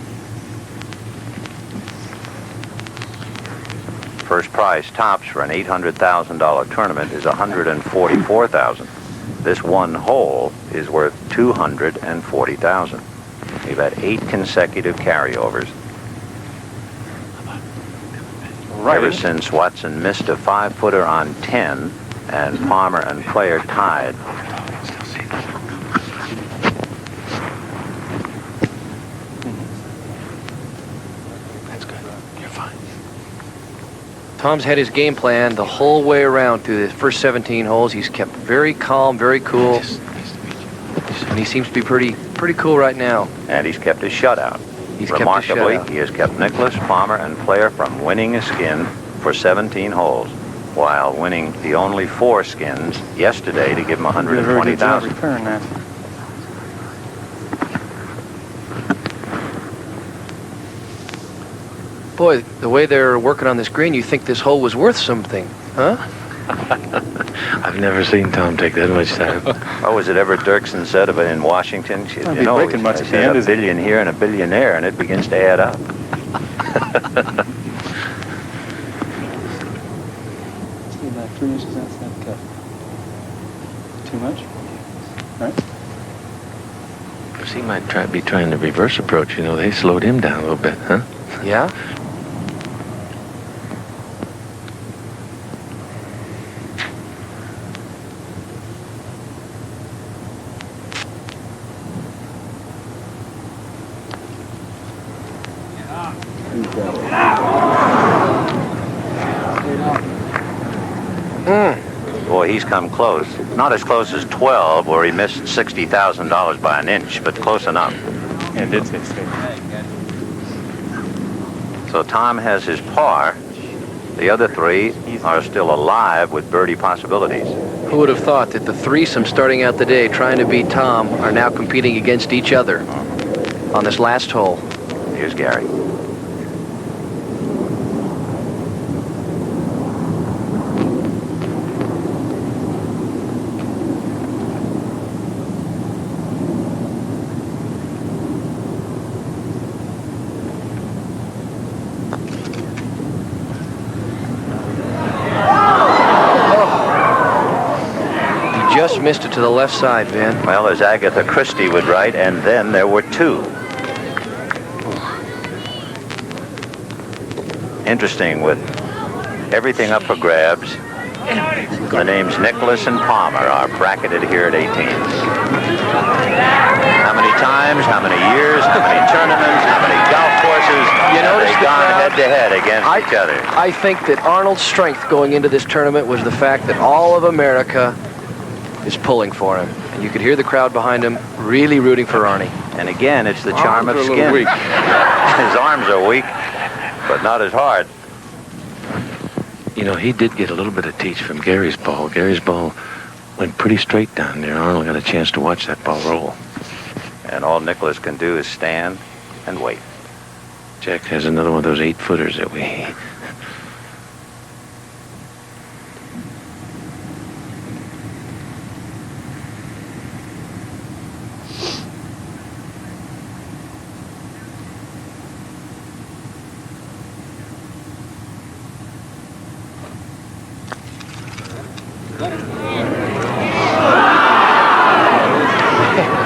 First prize tops for an $800,000 tournament is $144,000. This one hole is worth $240,000. We've had 8 consecutive carryovers. Right. Ever since Watson missed a 5-footer on 10, and Palmer and Player tied. That's good. You're fine. Tom's had his game plan the whole way around through the first 17 holes. He's kept very calm, very cool. And he seems to be pretty cool right now. And he's kept his shutout. He's Remarkably, kept his shutout. he has kept Nicklaus, Palmer, and Player from winning a skin for 17 holes, while winning the only 4 skins yesterday to give him $120,000. Return that. Boy, the way they're working on this green, you think this hole was worth something, huh? I've never seen Tom take that much time. Oh, was it ever Dirksen said of it in Washington? She, Won't be breaking much I at the said end, a is it? billion here and a billion there, and it begins to add up. See about 3 inches outside the cup. Too much? Right? Because he might be trying the reverse approach. You know, they slowed him down a little bit, huh? Yeah? Boy, he's come close. Not as close as 12, where he missed $60,000 by an inch, but close enough. Yeah, it did say straight. So Tom has his par. The other 3 are still alive with birdie possibilities. Who would have thought that the threesome starting out the day trying to beat Tom are now competing against each other on this last hole? Here's Gary. Just missed it to the left side, Vin. Well, as Agatha Christie would write, and then there were 2. Interesting, with everything up for grabs, the names Nicklaus and Palmer are bracketed here at 18. How many times, how many years, how many tournaments, how many golf courses have they gone head-to-head against each other? I think that Arnold's strength going into this tournament was the fact that all of America is pulling for him. And you could hear the crowd behind him really rooting for Arnie. And again, it's the charm of skin. His arms are weak, but not as hard. You know, he did get a little bit of teach from Gary's ball. Gary's ball went pretty straight down there. Arnold got a chance to watch that ball roll. And all Nicklaus can do is stand and wait. Jack has another one of those 8-footers that we...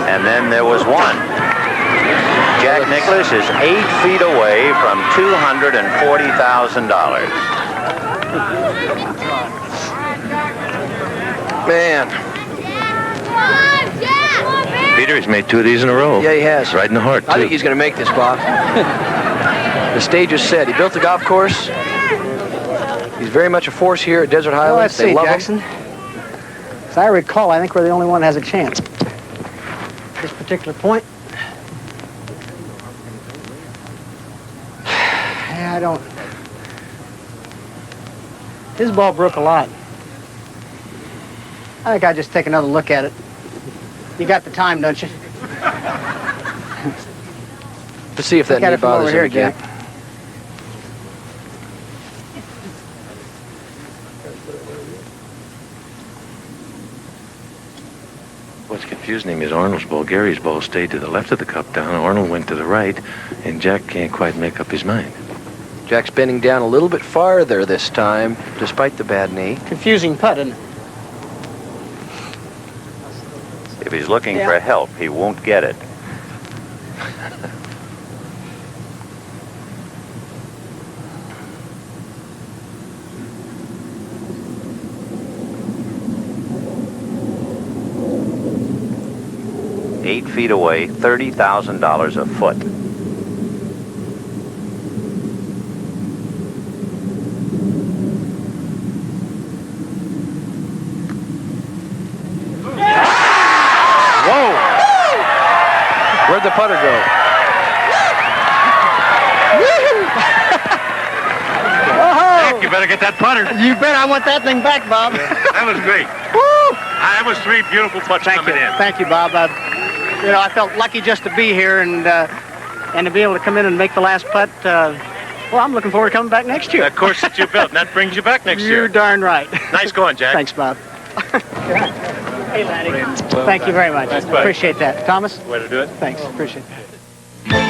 And then there was one. Jack Nicklaus is 8 feet away from $240,000. Man. Peter Gary's made 2 of these in a row. Yeah, he has. Right in the heart, too. I think he's going to make this, Bob. The stage is set. He built the golf course. He's very much a force here at Desert Highlands. Well, let's They see, love Jackson. him. As I recall, I think we're the only one that has a chance. At this particular point. Yeah, I don't. His ball broke a lot. I think I'd just take another look at it. You got the time, don't you? Let's see if that Look at knee it from bothers over him here, again. Jack. What's confusing him is Arnold's ball. Gary's ball stayed to the left of the cup down. Arnold went to the right, and Jack can't quite make up his mind. Jack's bending down a little bit farther this time, despite the bad knee. Confusing putt, isn't it? If he's looking for help, he won't get it. $8 feet away, $30,000 a foot. Where'd the putter go? Jack, you better get that putter. You bet. I want that thing back, Bob. That was great. Woo! That was 3 beautiful putts coming in. Thank you, Bob. I felt lucky just to be here and to be able to come in and make the last putt. Well, I'm looking forward to coming back next year. That course that you built, and that brings you back next year. You're darn right. Nice going, Jack. Thanks, Bob. Hey, Laddie. Thank you very much. Thanks, buddy. Appreciate that. Thomas? Way to do it. Thanks. Appreciate that.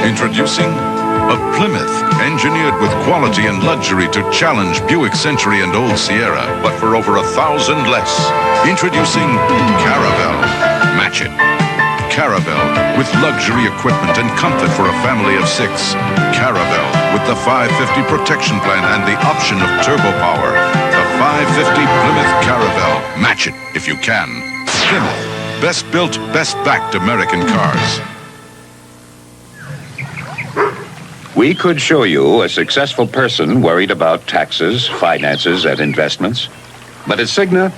Introducing a Plymouth engineered with quality and luxury to challenge Buick Century and Old Sierra, but for over 1,000 less. Introducing Caravelle. Match it. Caravelle with luxury equipment and comfort for a family of 6. Caravelle with the 550 protection plan and the option of turbo power. The 550 Plymouth Caravelle. Match it if you can. Plymouth. Best built, best backed American cars. We could show you a successful person worried about taxes, finances, and investments. But at Cigna,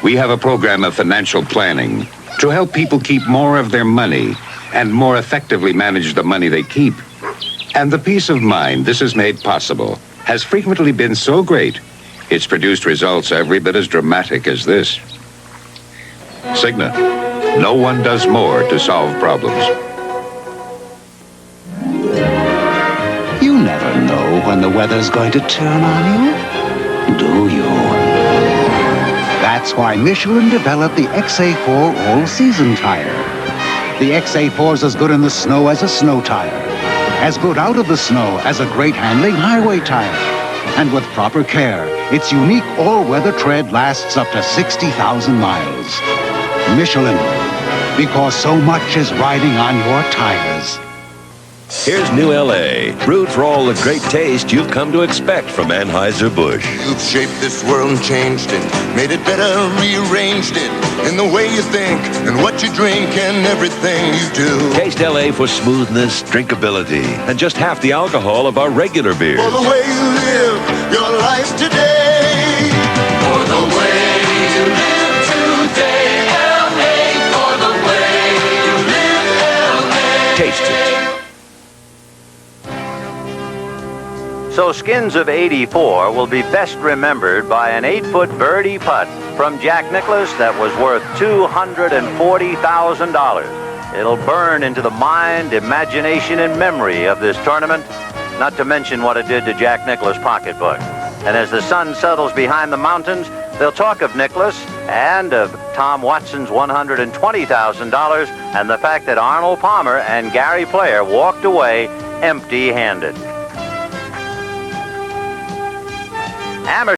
we have a program of financial planning to help people keep more of their money and more effectively manage the money they keep. And the peace of mind this has made possible has frequently been so great, it's produced results every bit as dramatic as this. Cigna, no one does more to solve problems. You never know when the weather's going to turn on you, do you? That's why Michelin developed the XA4 all-season tire. The XA4's as good in the snow as a snow tire. As good out of the snow as a great handling highway tire. And with proper care, its unique all-weather tread lasts up to 60,000 miles. Michelin, because so much is riding on your tires. Here's New LA, brewed for all the great taste you've come to expect from Anheuser-Busch. You've shaped this world and changed it, made it better, rearranged it in the way you think and what you drink and everything you do. Taste LA for smoothness, drinkability, and just half the alcohol of our regular beers. For the way you live your life today. For the way you live today, LA. For the way you live, LA. Taste it. So Skins of '84 will be best remembered by an 8-foot birdie putt from Jack Nicklaus that was worth $240,000. It'll burn into the mind, imagination, and memory of this tournament, not to mention what it did to Jack Nicklaus' pocketbook. And as the sun settles behind the mountains, they'll talk of Nicklaus and of Tom Watson's $120,000 and the fact that Arnold Palmer and Gary Player walked away empty-handed.